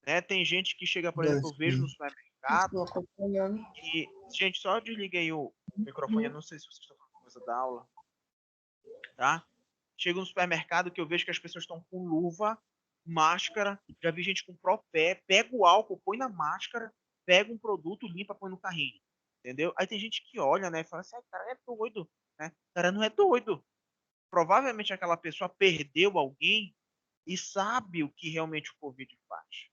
né? Tem gente que chega, por exemplo, eu vejo no supermercado Estou acompanhando. e, gente, só desliguei o microfone, eu não sei se vocês estão falando coisa da aula, tá? Chego no supermercado que eu vejo que as pessoas estão com luva, máscara, já vi gente com propé, pega o álcool, põe na máscara, pega um produto, limpa, põe no carrinho, entendeu? Aí tem gente que olha, né, e fala assim, ah, cara, é doido, né? O cara não é doido. Provavelmente aquela pessoa perdeu alguém e sabe o que realmente o Covid faz,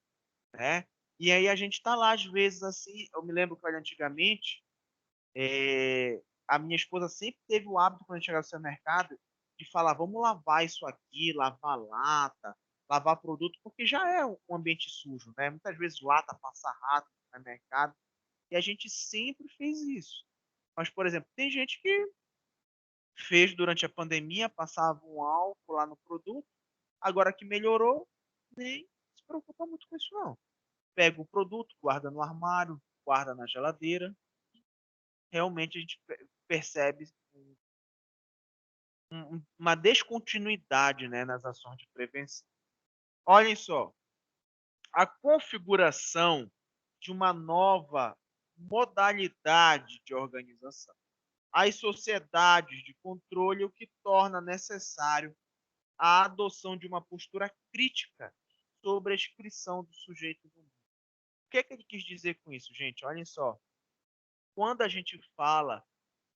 né? E aí a gente tá lá, às vezes, assim, eu me lembro que olha, antigamente, a minha esposa sempre teve o hábito, quando a gente chegava no supermercado, de falar, vamos lavar isso aqui, lavar lata, lavar produto, porque já é um ambiente sujo, né? Muitas vezes lata passa rato no supermercado, e a gente sempre fez isso. Mas, por exemplo, tem gente que fez durante a pandemia, passava um álcool lá no produto, agora que melhorou, nem se preocupa muito com isso, não. Pega o produto, guarda no armário, guarda na geladeira, realmente a gente percebe uma descontinuidade, né, nas ações de prevenção. Olhem só, a configuração de uma nova modalidade de organização. As sociedades de controle, o que torna necessário a adoção de uma postura crítica sobre a inscrição do sujeito no mundo. O que é que ele quis dizer com isso, gente? Olhem só. Quando a gente fala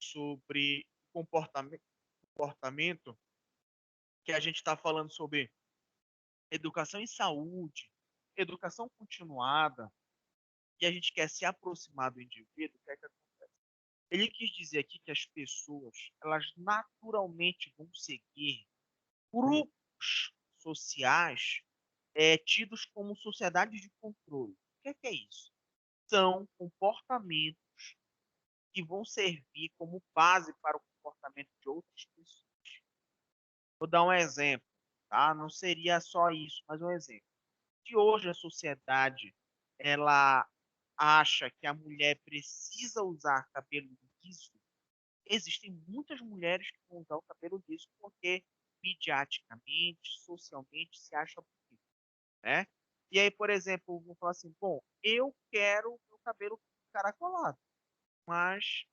sobre comportamento, que a gente está falando sobre educação em saúde, educação continuada, e a gente quer se aproximar do indivíduo, o que é que acontece? Ele quis dizer aqui que as pessoas, elas naturalmente vão seguir grupos sociais tidos como sociedades de controle. O que é isso? São comportamentos que vão servir como base para o comportamento de outras pessoas. Vou dar um exemplo, tá? Não seria só isso, mas um exemplo. Se hoje a sociedade ela acha que a mulher precisa usar cabelo liso, existem muitas mulheres que vão usar o cabelo liso porque midiaticamente, socialmente se acha bonito, né? E aí, por exemplo, vou falar assim, bom, eu quero o meu cabelo caracolado, mas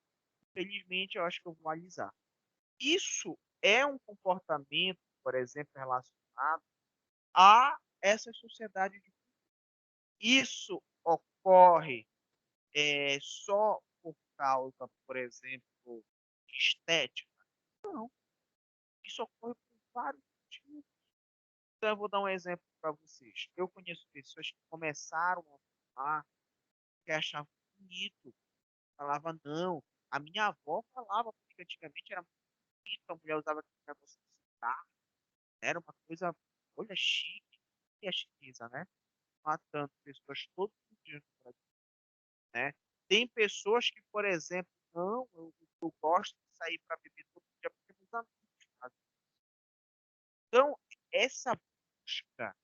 felizmente eu acho que eu vou alisar. Isso é um comportamento, por exemplo, relacionado a essa sociedade. Isso ocorre só por causa, por exemplo, de estética? Não. Isso ocorre por vários motivos. Então, eu vou dar um exemplo para vocês. Eu conheço pessoas que começaram a fumar, que achavam bonito. Falava, não. A minha avó falava, porque antigamente era muito bonito, a mulher usava aquele negócio de cigarro. Era uma coisa, olha, chique. E a chiqueza, né? Matando pessoas todos os dias no Brasil, né? Tem pessoas que, por exemplo, não, eu gosto de sair para beber todo dia porque meus amigos fazem. Então, essa busca,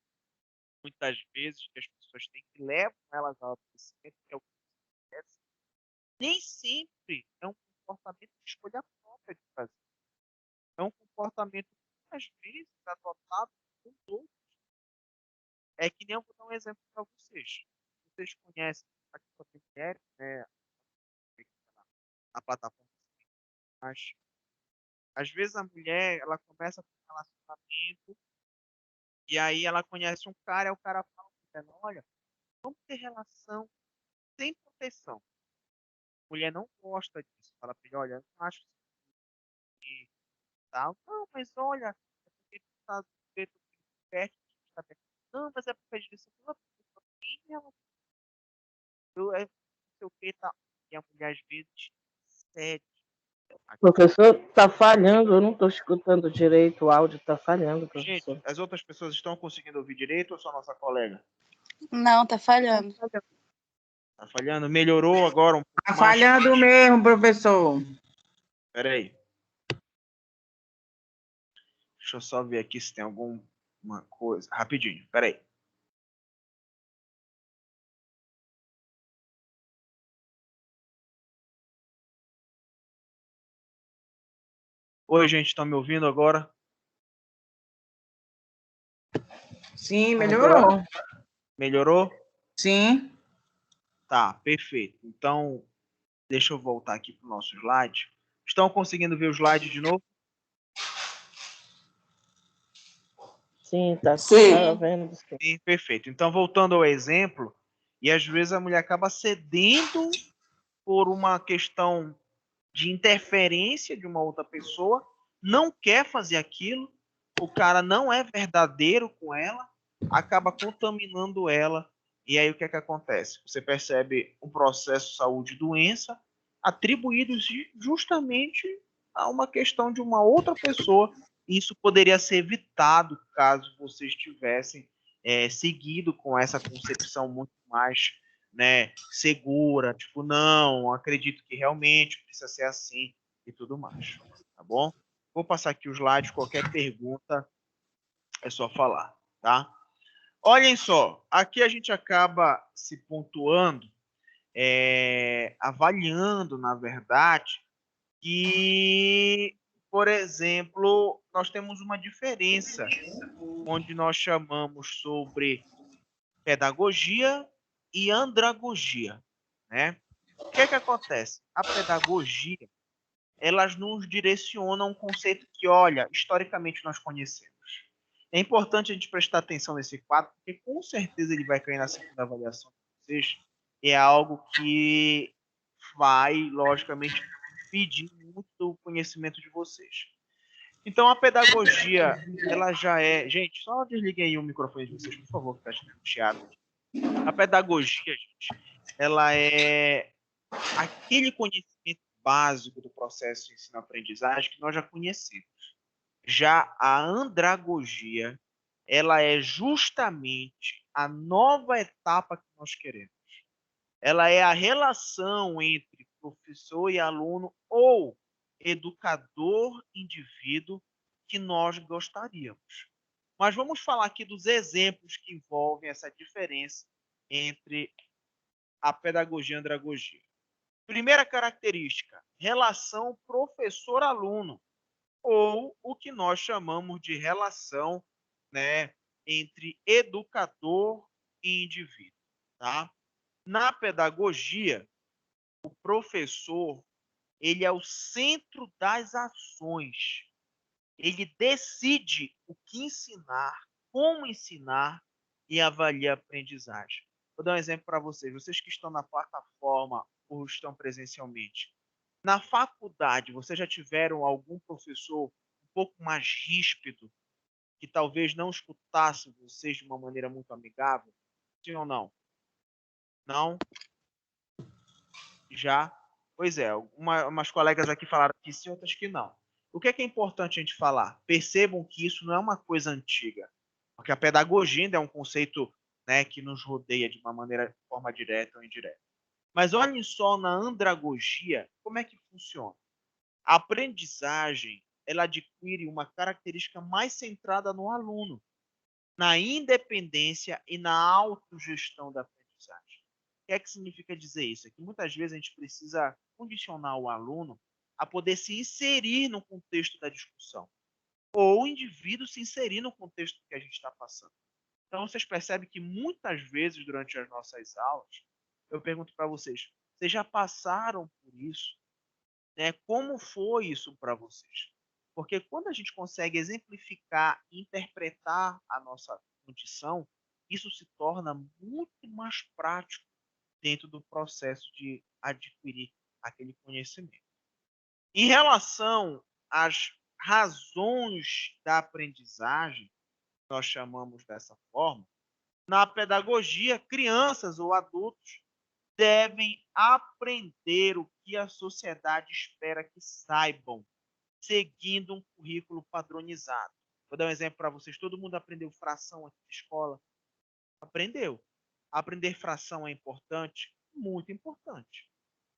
muitas vezes, que as pessoas têm, que levam elas ao adoecimento, que é o que acontece, nem sempre é um comportamento de escolha própria de fazer. É um comportamento, muitas vezes, adotado por outros. É que nem eu vou dar um exemplo para vocês. Vocês conhecem aqui só tem mulheres, né? Na plataforma, mas às vezes a mulher ela começa com um relacionamento e aí ela conhece um cara e o cara fala pra ela, olha, vamos ter relação sem proteção. A mulher não gosta disso. Fala pra ele, olha, eu não acho que tal. Não, mas olha, é porque tu tá perto, tá perto. Não, mas é porque a gente não eu é não sei o que tá. E a mulher às vezes cede. Professor, está falhando, eu não estou escutando direito, o áudio está falhando, Gente, professor. as outras pessoas estão conseguindo ouvir direito ou só a nossa colega? Não, tá falhando. Tá falhando? Melhorou agora um pouco Tá mais? falhando mesmo, professor. Pera aí. Deixa eu só ver aqui se tem alguma coisa. Rapidinho, pera aí. Oi, gente, estão me ouvindo agora? Sim, melhorou. Melhorou? Sim. Tá, perfeito. Então, deixa eu voltar aqui para o nosso slide. Estão conseguindo ver o slide de novo? Sim, tá Sim. vendo. Sim. Sim, perfeito. Então, voltando ao exemplo, e às vezes a mulher acaba cedendo por uma questão de interferência de uma outra pessoa, não quer fazer aquilo, o cara não é verdadeiro com ela, acaba contaminando ela, e aí o que é que acontece? Você percebe um processo saúde-doença atribuído justamente a uma questão de uma outra pessoa. Isso poderia ser evitado caso vocês tivessem seguido com essa concepção muito mais, né, segura, tipo, não, acredito que realmente precisa ser assim e tudo mais, tá bom? Vou passar aqui os slides, qualquer pergunta é só falar, tá? Olhem só, aqui a gente acaba se pontuando, avaliando, na verdade, que, por exemplo, nós temos uma diferença onde nós chamamos sobre pedagogia e andragogia, né? O que é que acontece? A pedagogia, elas nos direcionam a um conceito que, olha, historicamente nós conhecemos. É importante a gente prestar atenção nesse quadro, porque com certeza ele vai cair na segunda avaliação de vocês. É algo que vai, logicamente, pedir muito do conhecimento de vocês. Então, a pedagogia, ela já é... Gente, só desliguem aí o microfone de vocês, por favor, que está chiado. A pedagogia, gente, ela é aquele conhecimento básico do processo de ensino-aprendizagem que nós já conhecemos. Já a andragogia, ela é justamente a nova etapa que nós queremos. Ela é a relação entre professor e aluno ou educador-indivíduo que nós gostaríamos. Mas vamos falar aqui dos exemplos que envolvem essa diferença entre a pedagogia e andragogia? Primeira característica, relação professor-aluno, ou o que nós chamamos de relação, né, entre educador e indivíduo, tá? Na pedagogia, o professor, ele é o centro das ações. Ele decide o que ensinar, como ensinar e avalia a aprendizagem. Vou dar um exemplo para vocês que estão na plataforma ou estão presencialmente. Na faculdade, vocês já tiveram algum professor um pouco mais ríspido, que talvez não escutasse vocês de uma maneira muito amigável? Sim ou não? Não? Já? Pois é, umas colegas aqui falaram que sim, outras que não. O que é importante a gente falar? Percebam que isso não é uma coisa antiga, porque a pedagogia ainda é um conceito, né, que nos rodeia de uma maneira, de forma direta ou indireta. Mas olhem só na andragogia, como é que funciona. A aprendizagem, ela adquire uma característica mais centrada no aluno, na independência e na autogestão da aprendizagem. O que é que significa dizer isso? É que muitas vezes a gente precisa condicionar o aluno a poder se inserir no contexto da discussão, ou o indivíduo se inserir no contexto que a gente está passando. Então, vocês percebem que muitas vezes durante as nossas aulas, eu pergunto para vocês, vocês já passaram por isso? Né? Como foi isso para vocês? Porque quando a gente consegue exemplificar e interpretar a nossa condição, isso se torna muito mais prático dentro do processo de adquirir aquele conhecimento. Em relação às razões da aprendizagem, nós chamamos dessa forma, na pedagogia, crianças ou adultos devem aprender o que a sociedade espera que saibam, seguindo um currículo padronizado. Vou dar um exemplo para vocês. Todo mundo aprendeu fração aqui na escola? Aprendeu. Aprender fração é importante? Muito importante.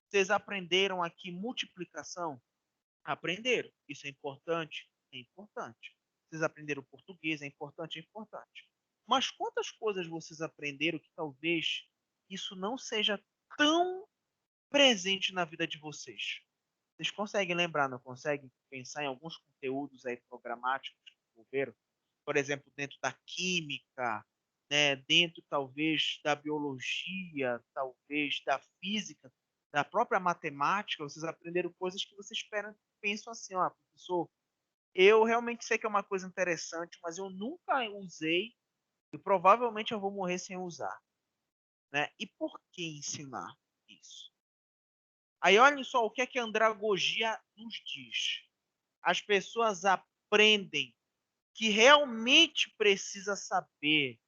Vocês aprenderam aqui multiplicação? Aprenderam. Isso é importante? É importante. Vocês aprenderam português? É importante? É importante. Mas quantas coisas vocês aprenderam que talvez isso não seja tão presente na vida de vocês? Vocês conseguem lembrar, não conseguem pensar em alguns conteúdos aí programáticos que envolveram? Por exemplo, dentro da química, né, dentro talvez da biologia, talvez da física, da própria matemática, vocês aprenderam coisas que vocês pensam assim, ó, professor, eu realmente sei que é uma coisa interessante, mas eu nunca usei e provavelmente eu vou morrer sem usar, né? E por que ensinar isso? Aí olhem só o que é que a andragogia nos diz. As pessoas aprendem que realmente precisa saber.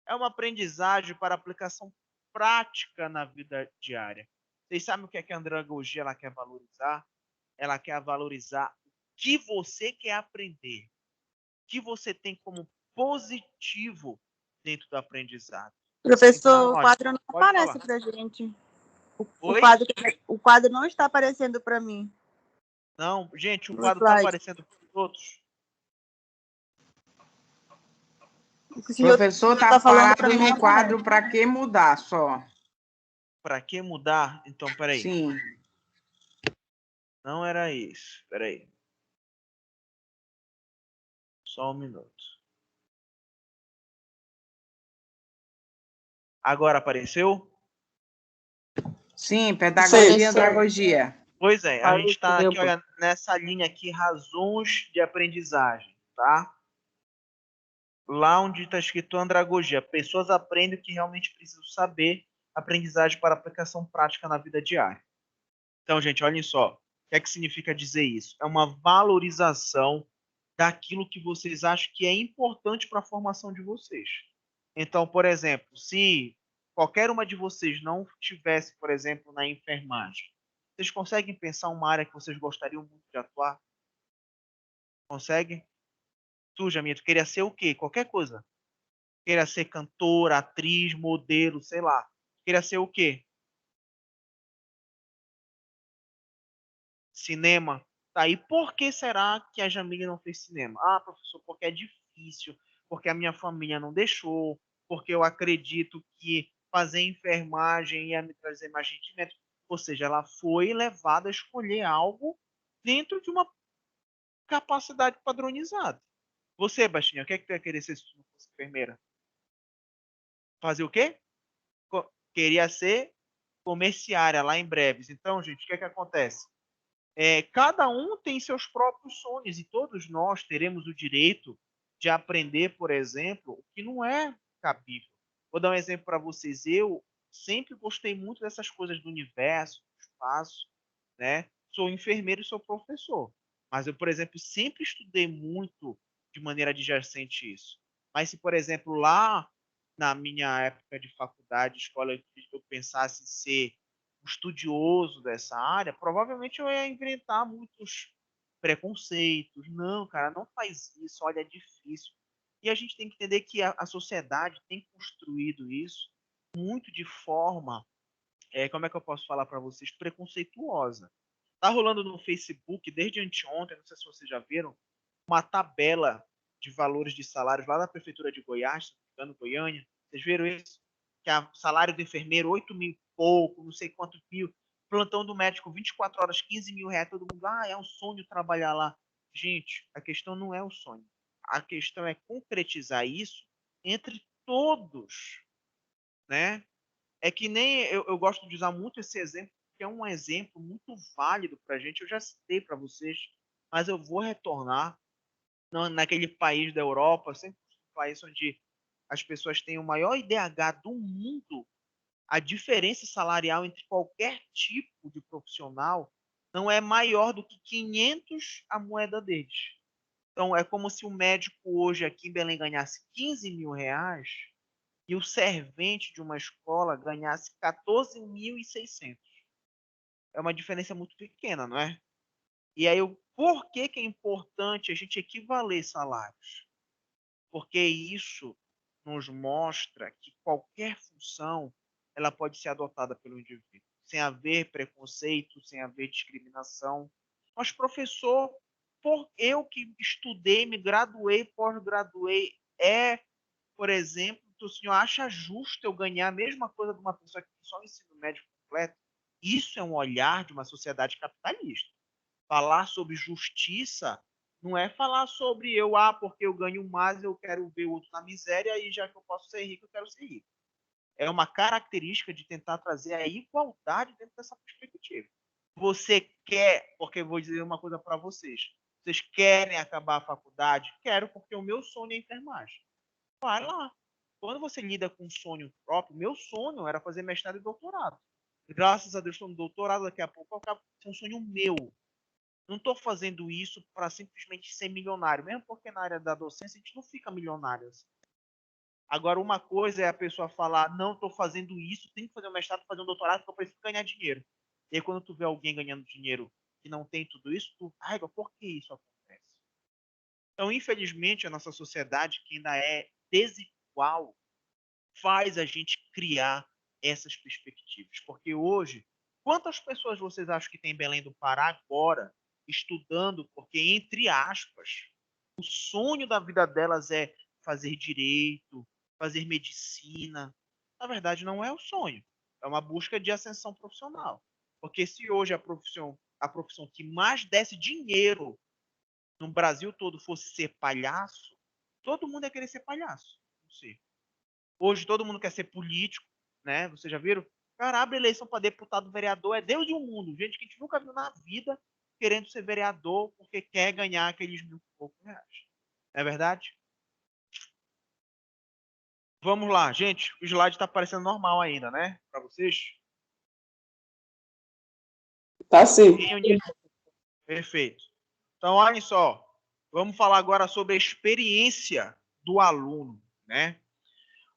É uma aprendizagem para aplicação prática na vida diária. Vocês sabem o que é que a andragogia ela quer valorizar? Ela quer valorizar o que você quer aprender, o que você tem como positivo dentro do aprendizado. Então, Professor, o olha, quadro não pode aparece falar. pra gente. Oi? O quadro não está aparecendo para mim. Não, gente, o No quadro está slide. aparecendo para os outros. O senhor Professor, está tá falando para parado mim. no quadro para que mudar só. Para que mudar? Então, peraí. Sim. Não era isso. Peraí. Só um minuto. Agora apareceu? Sim, pedagogia e Sim. andragogia. Pois é, a gente está Deu, aqui, olha, nessa linha aqui, razões de aprendizagem, tá? Lá onde está escrito andragogia, pessoas aprendem o que realmente precisam saber, aprendizagem para aplicação prática na vida diária. Então, gente, olhem só, o que é que significa dizer isso? É uma valorização daquilo que vocês acham que é importante para a formação de vocês. Então, por exemplo, se qualquer uma de vocês não tivesse, por exemplo, na enfermagem, vocês conseguem pensar uma área que vocês gostariam muito de atuar? Conseguem? Tu, Jamie, tu queria ser o quê? Qualquer coisa. Queria ser cantora, atriz, modelo, sei lá. Queria ser o quê? Cinema. Tá, e por que será que a Jamile não fez cinema? Ah, professor, porque é difícil, porque a minha família não deixou, porque eu acredito que fazer enfermagem ia me trazer mais rendimento. Ou seja, ela foi levada a escolher algo dentro de uma capacidade padronizada. Você, Baixinha, o que é que tu ia querer ser se tu não fosse enfermeira? Fazer o quê? Queria ser comerciária lá em breves. Então, gente, o que é que acontece? Cada um tem seus próprios sonhos e todos nós teremos o direito de aprender, por exemplo, o que não é cabível. Vou dar um exemplo para vocês. Eu sempre gostei muito dessas coisas do universo, do espaço, né? Sou enfermeiro e sou professor. Mas eu, por exemplo, sempre estudei muito de maneira adjacente isso. Mas se, por exemplo, lá na minha época de faculdade, escola, eu pensasse em ser um estudioso dessa área, provavelmente eu ia enfrentar muitos preconceitos. Não, cara, não faz isso, olha, é difícil. E a gente tem que entender que a sociedade tem construído isso muito de forma, como é que eu posso falar para vocês, preconceituosa. Tá rolando no Facebook desde anteontem, não sei se vocês já viram, uma tabela de valores de salários lá da prefeitura de Goiás, se não me engano, Goiânia. Vocês viram isso? Que o salário do enfermeiro, 8 mil e pouco, não sei quantos mil. Plantão do médico, 24 horas, 15 mil reais. Todo mundo, é um sonho trabalhar lá. Gente, a questão não é o sonho. A questão é concretizar isso entre todos, né? É que nem eu gosto de usar muito esse exemplo, porque é um exemplo muito válido para a gente. Eu já citei para vocês, mas eu vou retornar naquele país da Europa, sempre um país onde as pessoas têm o maior IDH do mundo. A diferença salarial entre qualquer tipo de profissional não é maior do que 500 a moeda deles. Então, é como se o médico hoje aqui em Belém ganhasse 15 mil reais e o servente de uma escola ganhasse 14.600. É uma diferença muito pequena, não é? E aí, por que é importante a gente equivaler salários? Porque isso nos mostra que qualquer função ela pode ser adotada pelo indivíduo, sem haver preconceito, sem haver discriminação. Mas, professor, eu que estudei, me graduei, pós-graduei, por exemplo, o senhor acha justo eu ganhar a mesma coisa de uma pessoa que tem só o ensino médio completo? Isso é um olhar de uma sociedade capitalista. Falar sobre justiça não é falar sobre porque eu ganho mais, eu quero ver o outro na miséria e já que eu posso ser rico, eu quero ser rico. É uma característica de tentar trazer a igualdade dentro dessa perspectiva. Você quer, porque eu vou dizer uma coisa para vocês. Vocês querem acabar a faculdade? Quero, porque o meu sonho é enfermagem. Vai lá. Quando você lida com um sonho próprio, meu sonho era fazer mestrado e doutorado. Graças a Deus estou no doutorado, daqui a pouco eu acabo de um sonho meu. Não estou fazendo isso para simplesmente ser milionário, mesmo porque na área da docência a gente não fica milionário. Assim. Agora, uma coisa é a pessoa falar, não estou fazendo isso, tenho que fazer um mestrado, fazer um doutorado, porque eu preciso ganhar dinheiro. E aí, quando tu vê alguém ganhando dinheiro que não tem tudo isso, tu, por que isso acontece? Então, infelizmente, a nossa sociedade, que ainda é desigual, faz a gente criar essas perspectivas. Porque hoje, quantas pessoas vocês acham que tem em Belém do Pará agora, estudando, porque, entre aspas, o sonho da vida delas é fazer direito, fazer medicina. Na verdade, não é o sonho. É uma busca de ascensão profissional. Porque se hoje a profissão que mais desse dinheiro no Brasil todo fosse ser palhaço, todo mundo ia querer ser palhaço. Não sei. Hoje todo mundo quer ser político, né? Vocês já viram? Cara, abre eleição para deputado, vereador, é Deus e o mundo. Gente que a gente nunca viu na vida querendo ser vereador porque quer ganhar aqueles mil e poucos reais. Não é verdade? Vamos lá, gente. O slide está parecendo normal ainda, né? Para vocês? Tá sim. Perfeito. Então, olhem só. Vamos falar agora sobre a experiência do aluno, né?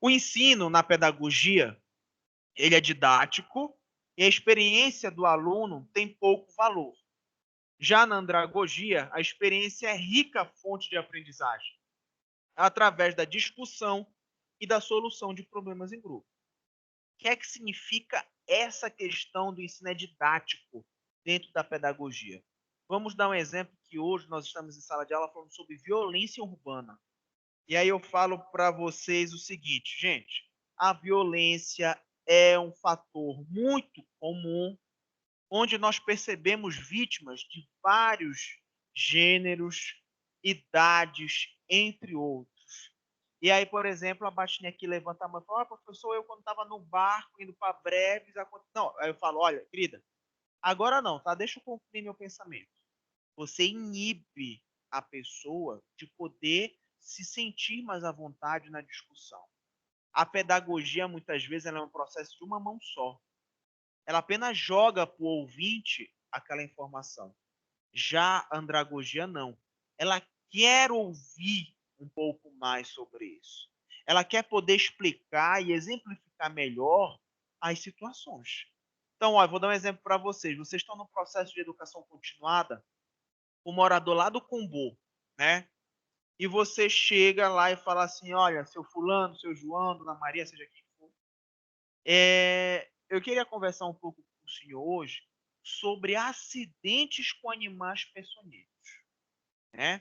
O ensino na pedagogia, ele é didático e a experiência do aluno tem pouco valor. Já na andragogia, a experiência é rica fonte de aprendizagem, através da discussão e da solução de problemas em grupo. O que é que significa essa questão do ensino didático dentro da pedagogia? Vamos dar um exemplo que hoje nós estamos em sala de aula falando sobre violência urbana. E aí eu falo para vocês o seguinte, gente, a violência é um fator muito comum, onde nós percebemos vítimas de vários gêneros, idades, entre outros. E aí, por exemplo, a baixinha aqui levanta a mão e fala: professor, eu quando estava no barco, indo para Breves... Não, aí eu falo: olha, querida, agora não, tá? Deixa eu concluir meu pensamento. Você inibe a pessoa de poder se sentir mais à vontade na discussão. A pedagogia, muitas vezes, ela é um processo de uma mão só. Ela apenas joga para o ouvinte aquela informação. Já a andragogia, não. Ela quer ouvir um pouco mais sobre isso. Ela quer poder explicar e exemplificar melhor as situações. Então, ó, eu vou dar um exemplo para vocês. Vocês estão no processo de educação continuada, o morador lá do Combo, né? E você chega lá e fala assim: olha, seu fulano, seu João, dona Maria, seja quem for, eu queria conversar um pouco com o senhor hoje sobre acidentes com animais peçonhentos, né?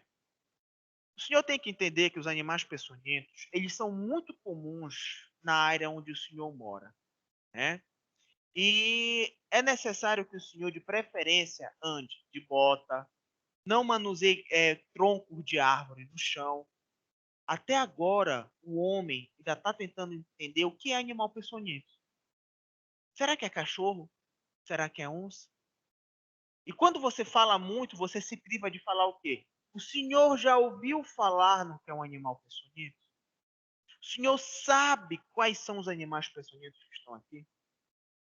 O senhor tem que entender que os animais peçonhentos, eles são muito comuns na área onde o senhor mora, né? E é necessário que o senhor, de preferência, ande de bota, não manuseie troncos de árvore no chão. Até agora, o homem ainda está tentando entender o que é animal peçonhento. Será que é cachorro? Será que é onça? E quando você fala muito, você se priva de falar o quê? O senhor já ouviu falar no que é um animal peçonhento? O senhor sabe quais são os animais peçonhentos que estão aqui?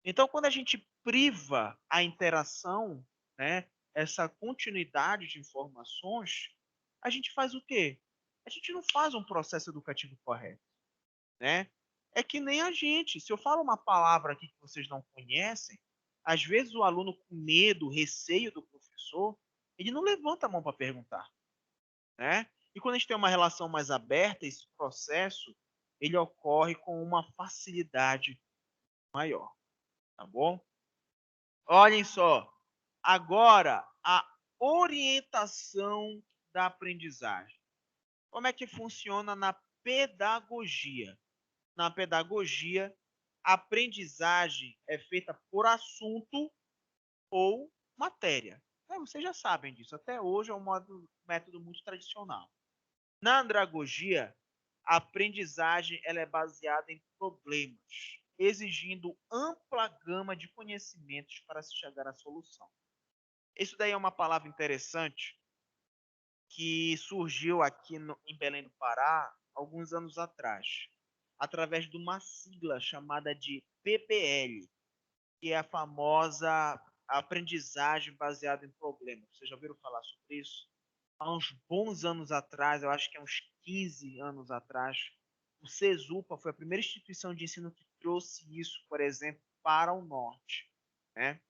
Então, quando a gente priva a interação, né, essa continuidade de informações, a gente faz o quê? A gente não faz um processo educativo correto, né? É que nem a gente. Se eu falo uma palavra aqui que vocês não conhecem, às vezes o aluno com medo, receio do professor, ele não levanta a mão para perguntar, né? E quando a gente tem uma relação mais aberta, esse processo ele ocorre com uma facilidade maior, tá bom? Olhem só, agora a orientação da aprendizagem. Como é que funciona na pedagogia? Na pedagogia, a aprendizagem é feita por assunto ou matéria. Vocês já sabem disso. Até hoje é um método muito tradicional. Na andragogia, a aprendizagem ela é baseada em problemas, exigindo ampla gama de conhecimentos para se chegar à solução. Isso daí é uma palavra interessante que surgiu aqui em Belém do Pará alguns anos atrás, através de uma sigla chamada de PBL, que é a famosa aprendizagem baseada em problemas. Vocês já ouviram falar sobre isso? Há uns bons anos atrás, eu acho que há uns 15 anos atrás, o CESUPA foi a primeira instituição de ensino que trouxe isso, por exemplo, para o norte, né?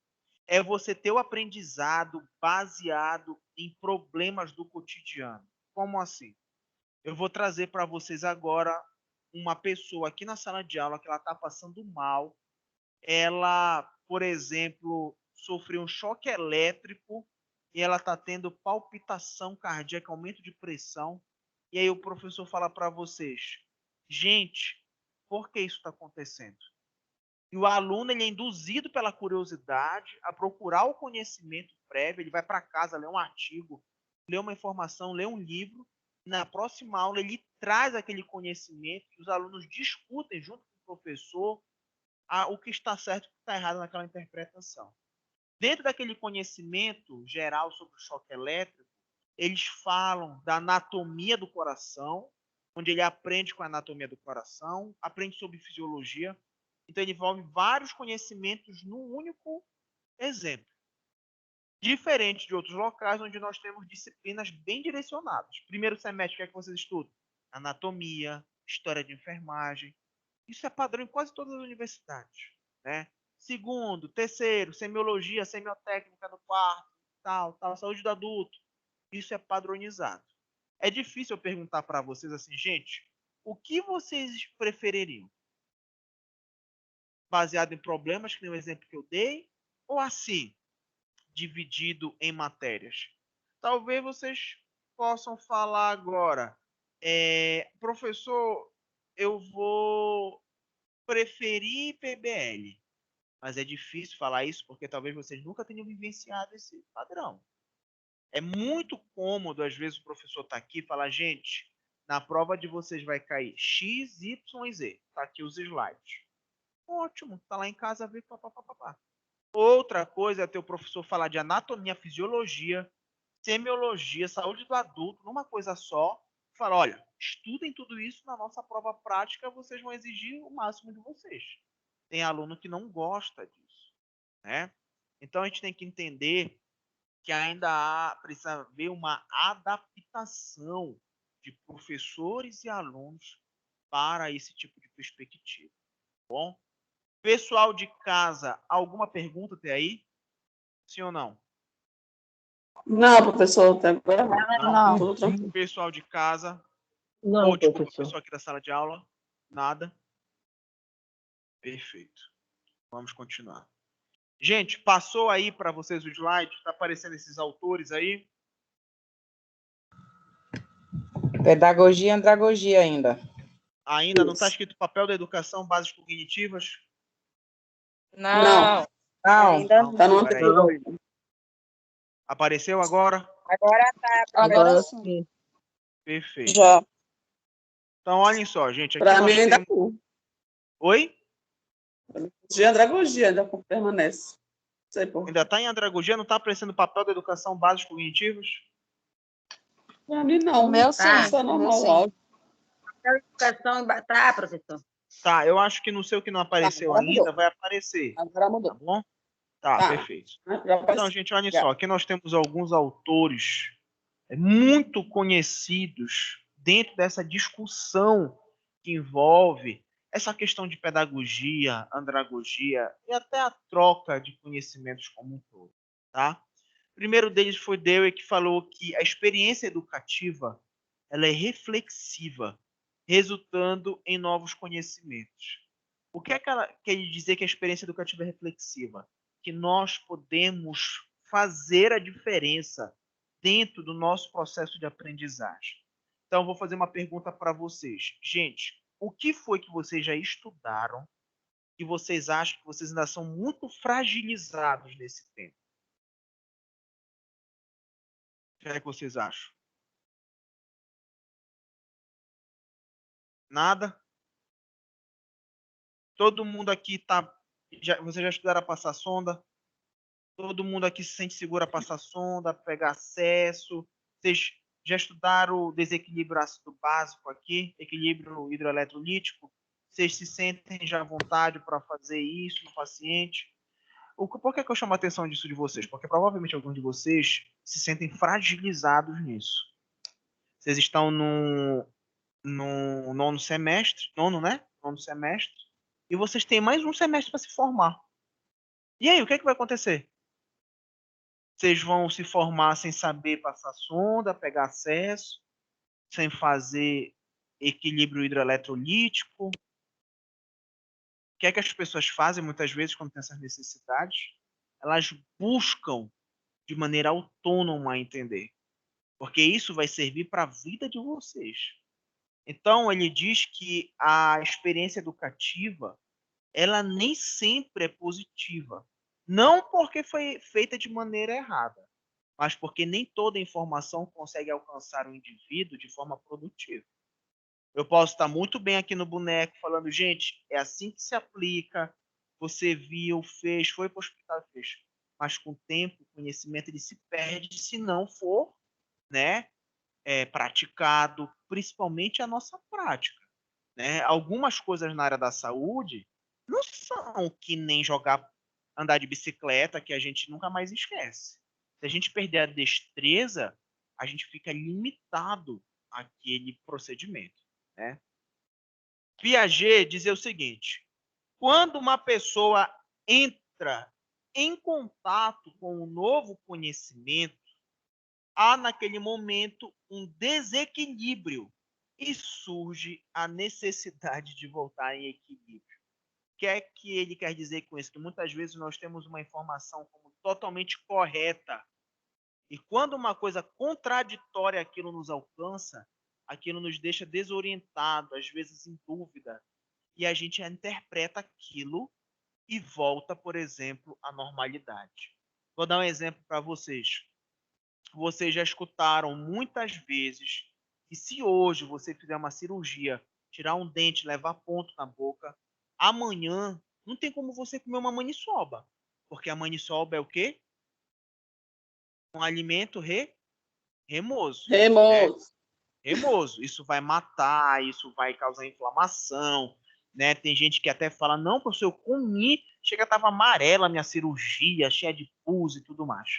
É você ter o aprendizado baseado em problemas do cotidiano. Como assim? Eu vou trazer para vocês agora uma pessoa aqui na sala de aula que ela está passando mal. Ela, por exemplo, sofreu um choque elétrico e ela está tendo palpitação cardíaca, aumento de pressão. E aí o professor fala para vocês: gente, por que isso está acontecendo? E o aluno ele é induzido pela curiosidade a procurar o conhecimento prévio, ele vai para casa ler um artigo, ler uma informação, ler um livro, e na próxima aula ele traz aquele conhecimento e os alunos discutem junto com o professor o que está certo e o que está errado naquela interpretação. Dentro daquele conhecimento geral sobre o choque elétrico, eles falam da anatomia do coração, onde ele aprende com a anatomia do coração, aprende sobre fisiologia. Então, ele envolve vários conhecimentos num único exemplo. Diferente de outros locais onde nós temos disciplinas bem direcionadas. Primeiro semestre, o que é que vocês estudam? Anatomia, história de enfermagem. Isso é padrão em quase todas as universidades, né? Segundo, terceiro, semiologia, semiotécnica no quarto, tal, saúde do adulto. Isso é padronizado. É difícil eu perguntar para vocês assim, gente, o que vocês prefeririam? Baseado em problemas, que nem o exemplo que eu dei, ou assim, dividido em matérias? Talvez vocês possam falar agora, professor, eu vou preferir PBL, mas é difícil falar isso porque talvez vocês nunca tenham vivenciado esse padrão. É muito cômodo, às vezes, o professor tá aqui e falar, gente, na prova de vocês vai cair X, Y e Z. Tá aqui os slides. Ótimo, tá lá em casa, vê, papapá. Outra coisa é ter o professor falar de anatomia, fisiologia, semiologia, saúde do adulto, numa coisa só. Fala, olha, estudem tudo isso na nossa prova prática, vocês vão exigir o máximo de vocês. Tem aluno que não gosta disso, né? Então a gente tem que entender que ainda precisa haver uma adaptação de professores e alunos para esse tipo de perspectiva. Tá bom? Pessoal de casa, alguma pergunta até aí? Sim ou não? Não, professor, até agora Não. tudo tranquilo. Pessoal de casa, Não, ou desculpa, professor. pessoal aqui da sala de aula, nada. Perfeito. Vamos continuar. Gente, passou aí para vocês o slide? Está aparecendo esses autores aí? Pedagogia e andragogia ainda. Ainda não está Isso. escrito papel da educação, bases cognitivas? Não. Não. Ainda Não, Tá no peraí. anterior. Apareceu agora? Agora tá. Agora sim. Perfeito. Já. Então, olhem só, gente. Aqui Para mim nós ainda temos... Oi? de andragogia ainda permanece. Não sei por Ainda está em andragogia? Não está aparecendo papel da educação, bases cognitivas? Para mim não. O meu sim. Isso é O meu normal. sim. Áudio. Educação, tá, professor? Tá, eu acho que no seu que não apareceu Agora ainda, mudou. vai aparecer. Agora Tá mudou. bom? Tá, Tá. perfeito. Já Então, apareceu. gente, olha Já. só. Aqui nós temos alguns autores muito conhecidos dentro dessa discussão que envolve essa questão de pedagogia, andragogia e até a troca de conhecimentos como um todo, tá? O primeiro deles foi Dewey, que falou que a experiência educativa ela é reflexiva, resultando em novos conhecimentos. O que é que ela quer dizer que a experiência educativa é reflexiva? Que nós podemos fazer a diferença dentro do nosso processo de aprendizagem. Então, vou fazer uma pergunta para vocês. Gente, o que foi que vocês já estudaram que vocês acham que vocês ainda são muito fragilizados nesse tempo? O que é que vocês acham? Nada? Todo mundo aqui tá. Vocês já estudaram a passar sonda? Todo mundo aqui se sente seguro a passar sonda, pegar acesso. Vocês já estudaram o desequilíbrio ácido básico aqui, equilíbrio hidroeletrolítico? Vocês se sentem já à vontade para fazer isso no paciente? Por que eu chamo a atenção disso de vocês? Porque provavelmente alguns de vocês se sentem fragilizados nisso. Vocês estão no nono semestre, né? Nono semestre. E vocês têm mais um semestre para se formar. E aí, o que é que vai acontecer? Vocês vão se formar sem saber passar sonda, pegar acesso, sem fazer equilíbrio hidroeletrolítico. O que é que as pessoas fazem muitas vezes quando tem essas necessidades? Elas buscam de maneira autônoma entender, porque isso vai servir para a vida de vocês. Então, ele diz que a experiência educativa, ela nem sempre é positiva. Não porque foi feita de maneira errada, mas porque nem toda informação consegue alcançar o indivíduo de forma produtiva. Eu posso estar muito bem aqui no boneco falando, gente, é assim que se aplica, você viu, fez, foi para o hospital e fez. Mas com o tempo, o conhecimento ele se perde se não for, né, praticado, principalmente a nossa prática. Né? Algumas coisas na área da saúde não são que nem andar de bicicleta, que a gente nunca mais esquece. Se a gente perder a destreza, a gente fica limitado àquele procedimento. Né? Piaget dizia o seguinte: quando uma pessoa entra em contato com um novo conhecimento, há naquele momento um desequilíbrio e surge a necessidade de voltar em equilíbrio. O que é que ele quer dizer com isso? Que muitas vezes nós temos uma informação como totalmente correta e quando uma coisa contraditória aquilo nos alcança, aquilo nos deixa desorientado, às vezes em dúvida. e a gente interpreta aquilo e volta, por exemplo, à normalidade. Vou dar um exemplo para vocês. Vocês já escutaram muitas vezes que se hoje você fizer uma cirurgia, tirar um dente, levar ponto na boca, amanhã não tem como você comer uma maniçoba, porque a maniçoba é o quê? Um alimento remoso, né? Remoso. Remoso. Isso vai matar, isso vai causar inflamação, né? Tem gente que até fala, não, professor, eu comi, chega, estava amarela a minha cirurgia, cheia de pus e tudo mais.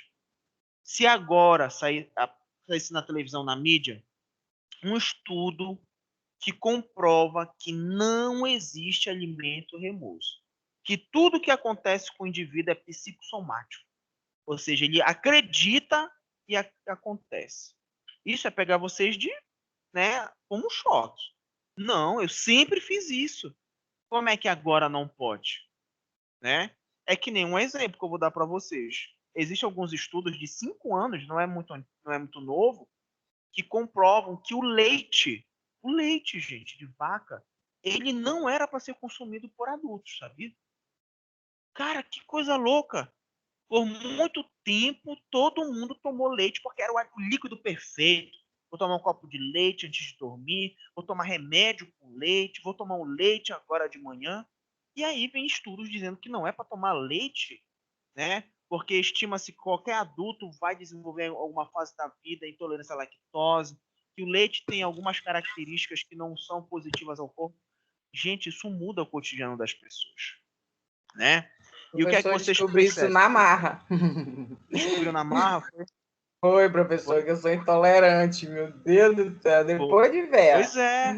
Se agora saísse na televisão, na mídia, um estudo que comprova que não existe alimento remoso, que tudo que acontece com o indivíduo é psicossomático, ou seja, ele acredita e acontece. Isso é pegar vocês de, né, como um choque. Não, eu sempre fiz isso. Como é que agora não pode? Né? É que nem um exemplo que eu vou dar para vocês. Existem alguns estudos de 5 anos, não é muito novo, que comprovam que o leite, gente, de vaca, ele não era para ser consumido por adultos, sabia? Cara, que coisa louca! Por muito tempo, todo mundo tomou leite porque era o líquido perfeito. Vou tomar um copo de leite antes de dormir, vou tomar remédio com leite, vou tomar um leite agora de manhã. E aí vem estudos dizendo que não é para tomar leite, né? Porque estima-se que qualquer adulto vai desenvolver em alguma fase da vida intolerância à lactose, que o leite tem algumas características que não são positivas ao corpo. Gente, isso muda o cotidiano das pessoas, né? O E o que é que professor vocês descobriu isso percebem? na marra. Descobriu na marra? Foi, professor, que eu sou intolerante, meu Deus do céu, depois de velha. Pois é.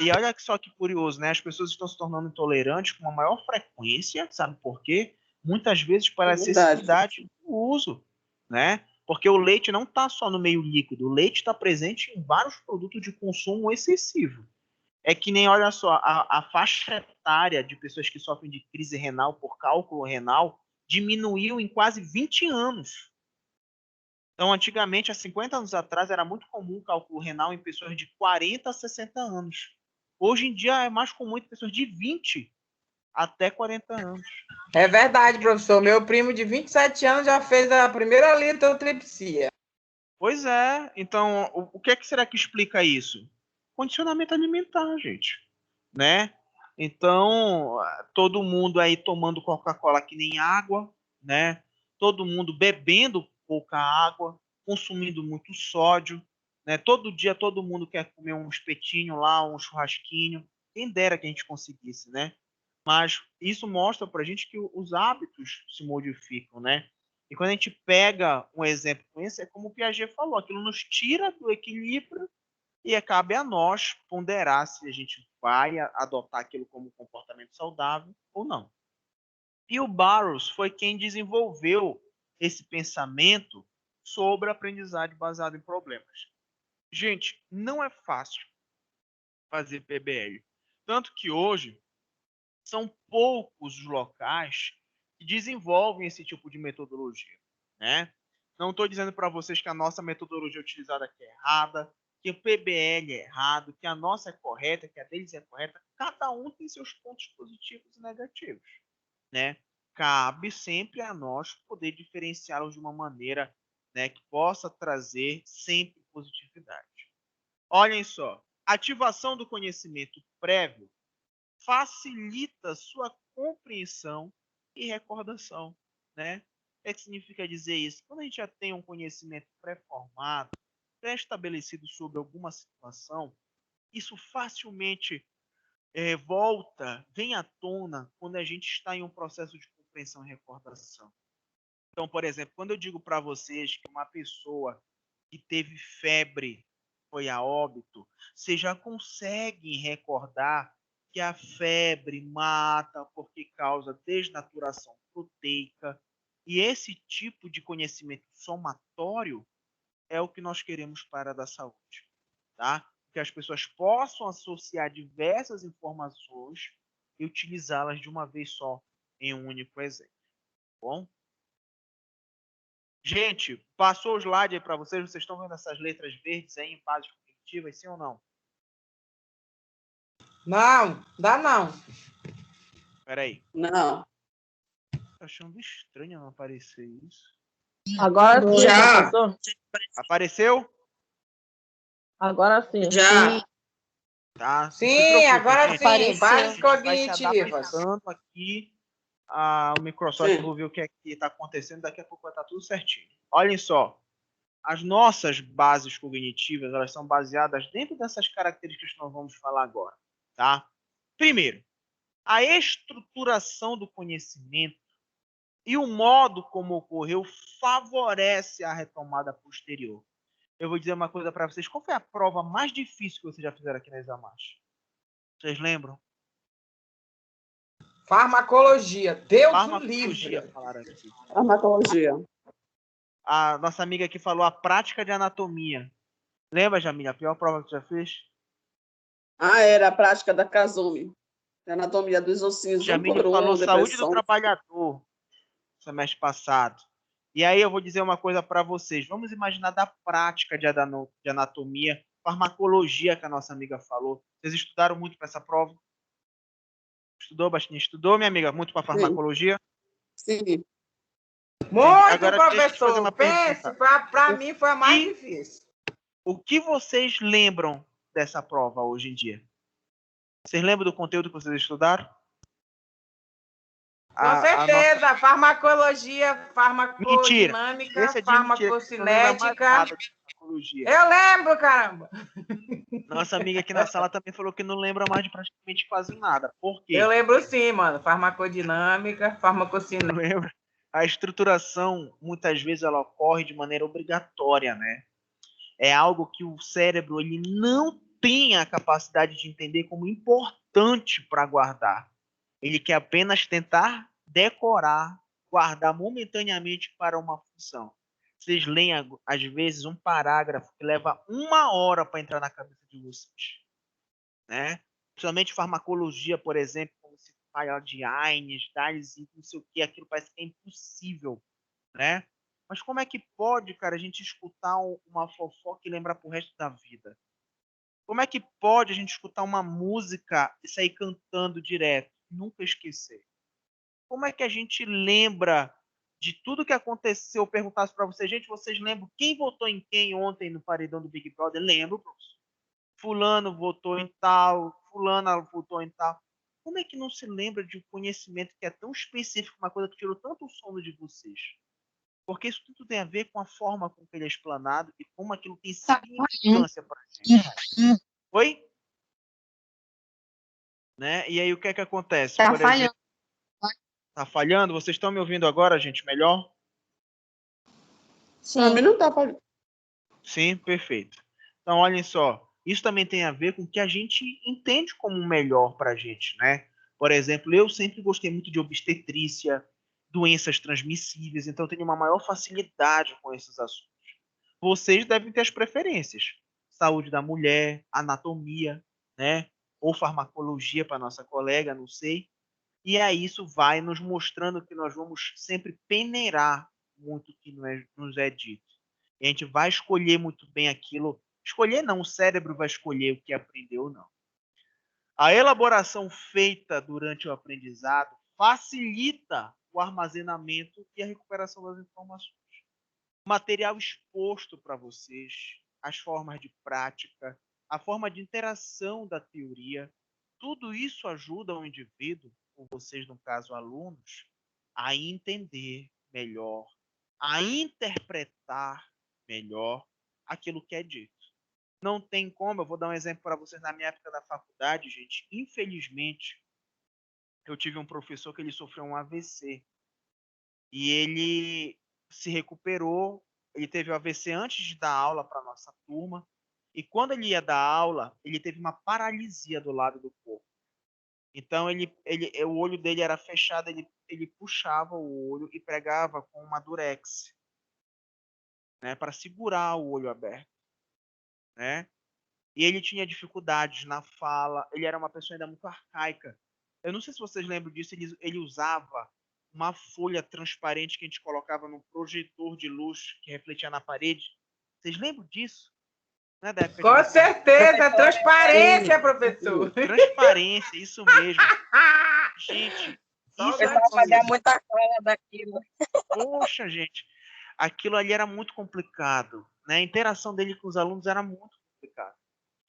E olha só que curioso, né? As pessoas estão se tornando intolerantes com uma maior frequência, sabe por quê? Muitas vezes pela É verdade. necessidade do uso, né? Porque o leite não está só no meio líquido, o leite está presente em vários produtos de consumo excessivo. É que nem, olha só, a faixa etária de pessoas que sofrem de crise renal por cálculo renal diminuiu em quase 20 anos. Então, antigamente, há 50 anos atrás, era muito comum o cálculo renal em pessoas de 40 a 60 anos. Hoje em dia é mais comum em pessoas de 20 até 40 anos. É verdade, professor. Meu primo de 27 anos já fez a primeira litotripsia. Pois é. Então, o que é que será que explica isso? Condicionamento alimentar, gente. Né? Então, todo mundo aí tomando Coca-Cola que nem água, né? Todo mundo bebendo pouca água, consumindo muito sódio, né? Todo dia todo mundo quer comer um espetinho lá, um churrasquinho. Quem dera que a gente conseguisse, né? Mas isso mostra pra gente que os hábitos se modificam, né? E quando a gente pega um exemplo com esse, é como o Piaget falou, aquilo nos tira do equilíbrio e cabe a nós ponderar se a gente vai adotar aquilo como comportamento saudável ou não. E o Burroughs foi quem desenvolveu esse pensamento sobre aprendizagem baseada em problemas. Gente, não é fácil fazer PBL. Tanto que hoje são poucos os locais que desenvolvem esse tipo de metodologia, né? Não estou dizendo para vocês que a nossa metodologia utilizada aqui é errada, que o PBL é errado, que a nossa é correta, que a deles é correta. Cada um tem seus pontos positivos e negativos, né? Cabe sempre a nós poder diferenciá-los de uma maneira, né, que possa trazer sempre positividade. Olhem só, ativação do conhecimento prévio facilita sua compreensão e recordação, né? O que significa dizer isso? Quando a gente já tem um conhecimento pré-formado, pré-estabelecido sobre alguma situação, isso facilmente vem à tona quando a gente está em um processo de compreensão e recordação. Então, por exemplo, quando eu digo para vocês que uma pessoa que teve febre foi a óbito, vocês já conseguem recordar que a febre mata porque causa desnaturação proteica. E esse tipo de conhecimento somatório é o que nós queremos para a área da saúde, tá? Que as pessoas possam associar diversas informações e utilizá-las de uma vez só em um único exemplo, tá bom? Gente, passou o slide aí para vocês. Vocês estão vendo essas letras verdes aí em fases cognitivas, sim ou não? Não, dá não. Peraí. Não. Tô achando estranho não aparecer isso. Agora sim, Já. professor. Apareceu? Agora sim. Já. Tá. Não se Sim, preocupe, agora gente. sim. Apareceu. Bases A gente vai se cognitivas. adaptando aqui ao Microsoft. Sim. Vou ver o que é que está acontecendo. Daqui a pouco vai estar tudo certinho. Olhem só. As nossas bases cognitivas, elas são baseadas dentro dessas características que nós vamos falar agora, tá? Primeiro, a estruturação do conhecimento e o modo como ocorreu favorece a retomada posterior. Eu vou dizer uma coisa para vocês. Qual foi a prova mais difícil que vocês já fizeram aqui na Examash? Vocês lembram? Farmacologia. Deus o Farmacologia, livre. falaram aqui. Farmacologia. A nossa amiga aqui falou a prática de anatomia. Lembra, Jamila, a pior prova que você já fez? Era a prática da Kazumi. Anatomia dos ossinhos, um Jamile por falou um, saúde do depressão. trabalhador semestre passado. E aí eu vou dizer uma coisa para vocês. Vamos imaginar da prática de anatomia, farmacologia que a nossa amiga falou. Vocês estudaram muito para essa prova? Estudou bastante? Estudou, minha amiga, muito para farmacologia? Sim. Muito, Agora, deixa eu te fazer uma professor. Pense, pergunta. para mim foi a mais E- difícil. O que vocês lembram dessa prova hoje em dia? Vocês lembram do conteúdo que vocês estudaram? Com certeza. Farmacologia, farmacodinâmica, Esse é de mentira, que você não lembra mais farmacocinética. nada de farmacologia. Eu lembro, caramba. Nossa amiga aqui na sala também falou que não lembra mais de praticamente quase nada. Por quê? Eu lembro sim, mano. Farmacodinâmica, farmacocinética. Não lembra? A estruturação, muitas vezes, ela ocorre de maneira obrigatória, né? É algo que o cérebro ele não tem a capacidade de entender como importante para guardar. Ele quer apenas tentar decorar, guardar momentaneamente para uma função. Vocês leem, às vezes, um parágrafo que leva 1 hora para entrar na cabeça de vocês. Né? Principalmente farmacologia, por exemplo, como se fala de Aines, Dales e não sei o que, aquilo parece que é impossível. Né? Mas como é que pode, cara, a gente escutar uma fofoca e lembrar pro resto da vida? Como é que pode a gente escutar uma música e sair cantando direto? Nunca esquecer. Como é que a gente lembra de tudo que aconteceu? Eu perguntasse para vocês, gente, vocês lembram quem votou em quem ontem no paredão do Big Brother? Lembro, professor. Fulano votou em tal, fulana votou em tal. Como é que não se lembra de um conhecimento que é tão específico, uma coisa que tirou tanto sono de vocês? Porque isso tudo tem a ver com a forma com que ele é explanado e como aquilo tem significância para a gente. Oi? Né? E aí o que é que acontece? Tá Por exemplo, tá falhando? Vocês estão me ouvindo agora, gente, melhor? Para mim Sim. não tá falhando. Sim, perfeito. Então, olhem só, isso também tem a ver com o que a gente entende como melhor para a gente, né? Por exemplo, eu sempre gostei muito de obstetrícia, doenças transmissíveis, então eu tenho uma maior facilidade com esses assuntos. Vocês devem ter as preferências. Saúde da mulher, anatomia, né? Ou farmacologia para nossa colega, não sei. E aí isso vai nos mostrando que nós vamos sempre peneirar muito o que nos é dito. E a gente vai escolher muito bem aquilo. Escolher não, o cérebro vai escolher o que aprendeu ou não. A elaboração feita durante o aprendizado facilita o armazenamento e a recuperação das informações. O material exposto para vocês, as formas de prática, a forma de interação da teoria, tudo isso ajuda o indivíduo, ou vocês, no caso, alunos, a entender melhor, a interpretar melhor aquilo que é dito. Não tem como, eu vou dar um exemplo para vocês, na minha época da faculdade, gente, infelizmente, eu tive um professor que ele sofreu um AVC, e ele se recuperou, ele teve o AVC antes de dar aula para a nossa turma, e quando ele ia dar aula, ele teve uma paralisia do lado do corpo. Então, o olho dele era fechado, ele puxava o olho e pregava com uma durex, né, para segurar o olho aberto. Né? E ele tinha dificuldades na fala, ele era uma pessoa ainda muito arcaica. Eu não sei se vocês lembram disso, ele usava uma folha transparente que a gente colocava num projetor de luz que refletia na parede. Vocês lembram disso? Não é da época de Com vocês? certeza, transparência, professor. Transparência, isso mesmo. Gente, Só isso o é Precisava gatinho. fazer muita cola daquilo. poxa, gente, aquilo ali era muito complicado, né? A interação dele com os alunos era muito complicada.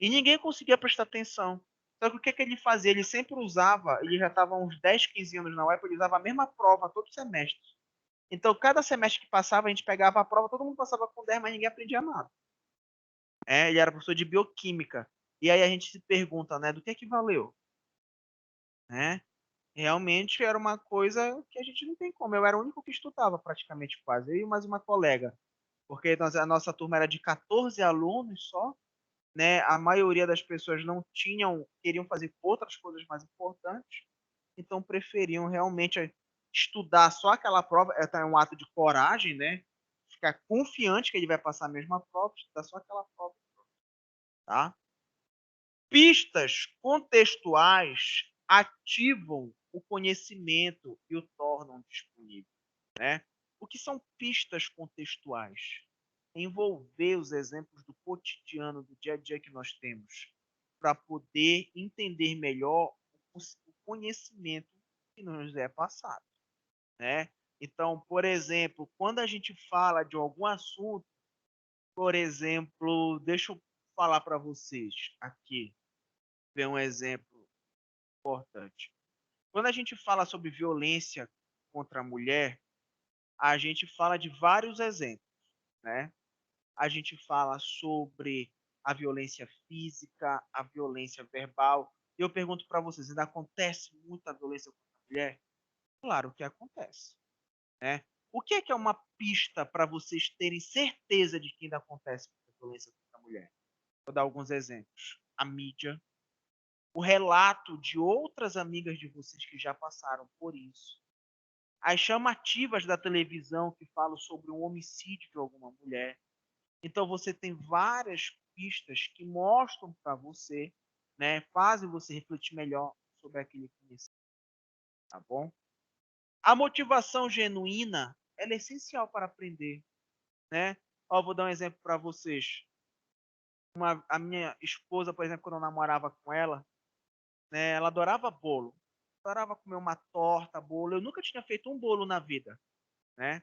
E ninguém conseguia prestar atenção. Só que o que, que ele fazia? Ele sempre usava, ele já estava há uns 10, 15 anos na UEP, ele usava a mesma prova todo semestre. Então, cada semestre que passava, a gente pegava a prova, todo mundo passava com 10, mas ninguém aprendia nada. Ele era professor de bioquímica. E aí a gente se pergunta, né, do que valeu? Né? Realmente era uma coisa que a gente não tem como. Eu era o único que estudava praticamente quase, eu e mais uma colega. Porque a nossa turma era de 14 alunos só, né? A maioria das pessoas não tinham, queriam fazer outras coisas mais importantes, então preferiam realmente estudar só aquela prova, é um ato de coragem, né? Ficar confiante que ele vai passar a mesma prova, estudar só aquela prova, tá? Pistas contextuais ativam o conhecimento e o tornam disponível, né? O que são pistas contextuais? Envolver os exemplos do cotidiano, do dia a dia que nós temos, para poder entender melhor o conhecimento que nos é passado, né? Então, por exemplo, quando a gente fala de algum assunto, por exemplo, deixa eu falar para vocês aqui, ver um exemplo importante. Quando a gente fala sobre violência contra a mulher, a gente fala de vários exemplos, né? A gente fala sobre a violência física, a violência verbal. E eu pergunto para vocês, ainda acontece muita violência contra a mulher? Claro que acontece, né? O que é uma pista para vocês terem certeza de que ainda acontece muita violência contra a mulher? Vou dar alguns exemplos. A mídia, o relato de outras amigas de vocês que já passaram por isso, as chamativas da televisão que falam sobre um homicídio de alguma mulher. Então você tem várias pistas que mostram para você, né, fazem você refletir melhor sobre aquele conhecimento, tá bom? A motivação genuína, ela é essencial para aprender, né? Ó, vou dar um exemplo para vocês. A minha esposa, por exemplo, quando eu namorava com ela, né, ela adorava bolo, adorava comer uma torta, bolo. Eu nunca tinha feito um bolo na vida, né?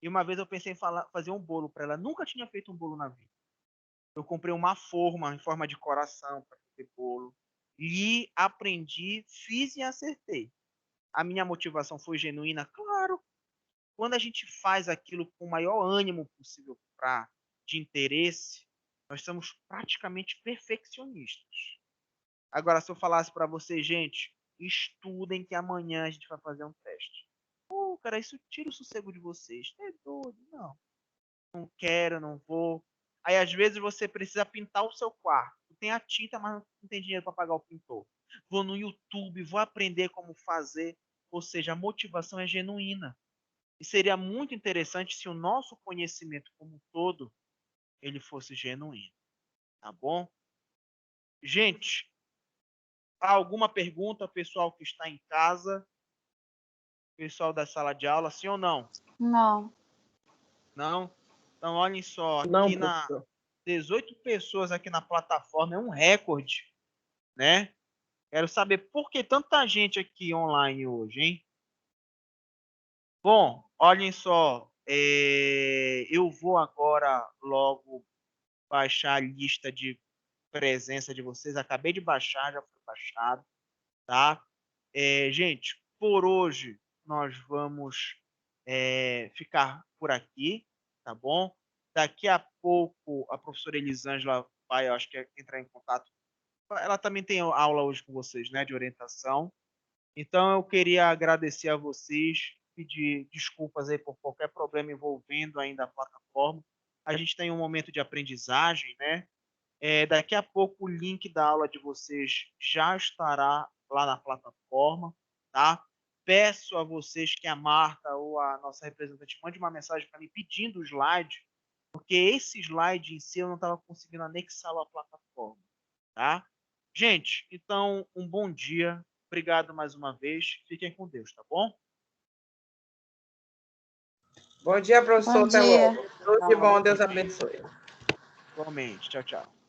E uma vez eu pensei em fazer um bolo para ela. Nunca tinha feito um bolo na vida. Eu comprei uma forma em forma de coração para fazer bolo. Li, aprendi, fiz e acertei. A minha motivação foi genuína? Claro. Quando a gente faz aquilo com o maior ânimo possível de interesse, nós somos praticamente perfeccionistas. Agora, se eu falasse para vocês, gente, estudem que amanhã a gente vai fazer um teste. Pô, cara, isso tira o sossego de vocês. É doido? Não. Não quero, não vou. Aí, às vezes, você precisa pintar o seu quarto. Tem a tinta, mas não tem dinheiro para pagar o pintor. Vou no YouTube, vou aprender como fazer. Ou seja, a motivação é genuína. E seria muito interessante se o nosso conhecimento como um todo ele fosse genuíno. Tá bom? Gente, há alguma pergunta, pessoal que está em casa? Pessoal da sala de aula, sim ou não? Não. Não? Então, olhem só, Não, aqui na professor. 18 pessoas aqui na plataforma, é um recorde, né? Quero saber por que tanta gente aqui online hoje, hein? Bom, olhem só, eu vou agora logo baixar a lista de presença de vocês. Acabei de baixar, já foi baixado, tá? Gente, por hoje nós vamos ficar por aqui, tá bom? Daqui a pouco a professora Elisângela vai, eu acho que entrar em contato. Ela também tem aula hoje com vocês, né, de orientação. Então eu queria agradecer a vocês, pedir desculpas aí por qualquer problema envolvendo ainda a plataforma. A gente tem um momento de aprendizagem, né? Daqui a pouco o link da aula de vocês já estará lá na plataforma, tá? Peço a vocês que a Marta ou a nossa representante mande uma mensagem para mim pedindo o slide, porque esse slide em si eu não estava conseguindo anexá-lo à plataforma, tá? Gente, então um bom dia, obrigado mais uma vez, fiquem com Deus, tá bom? Bom dia, professor. Bom Até dia. logo. Tudo de bom. Deus abençoe. Igualmente, tchau, tchau.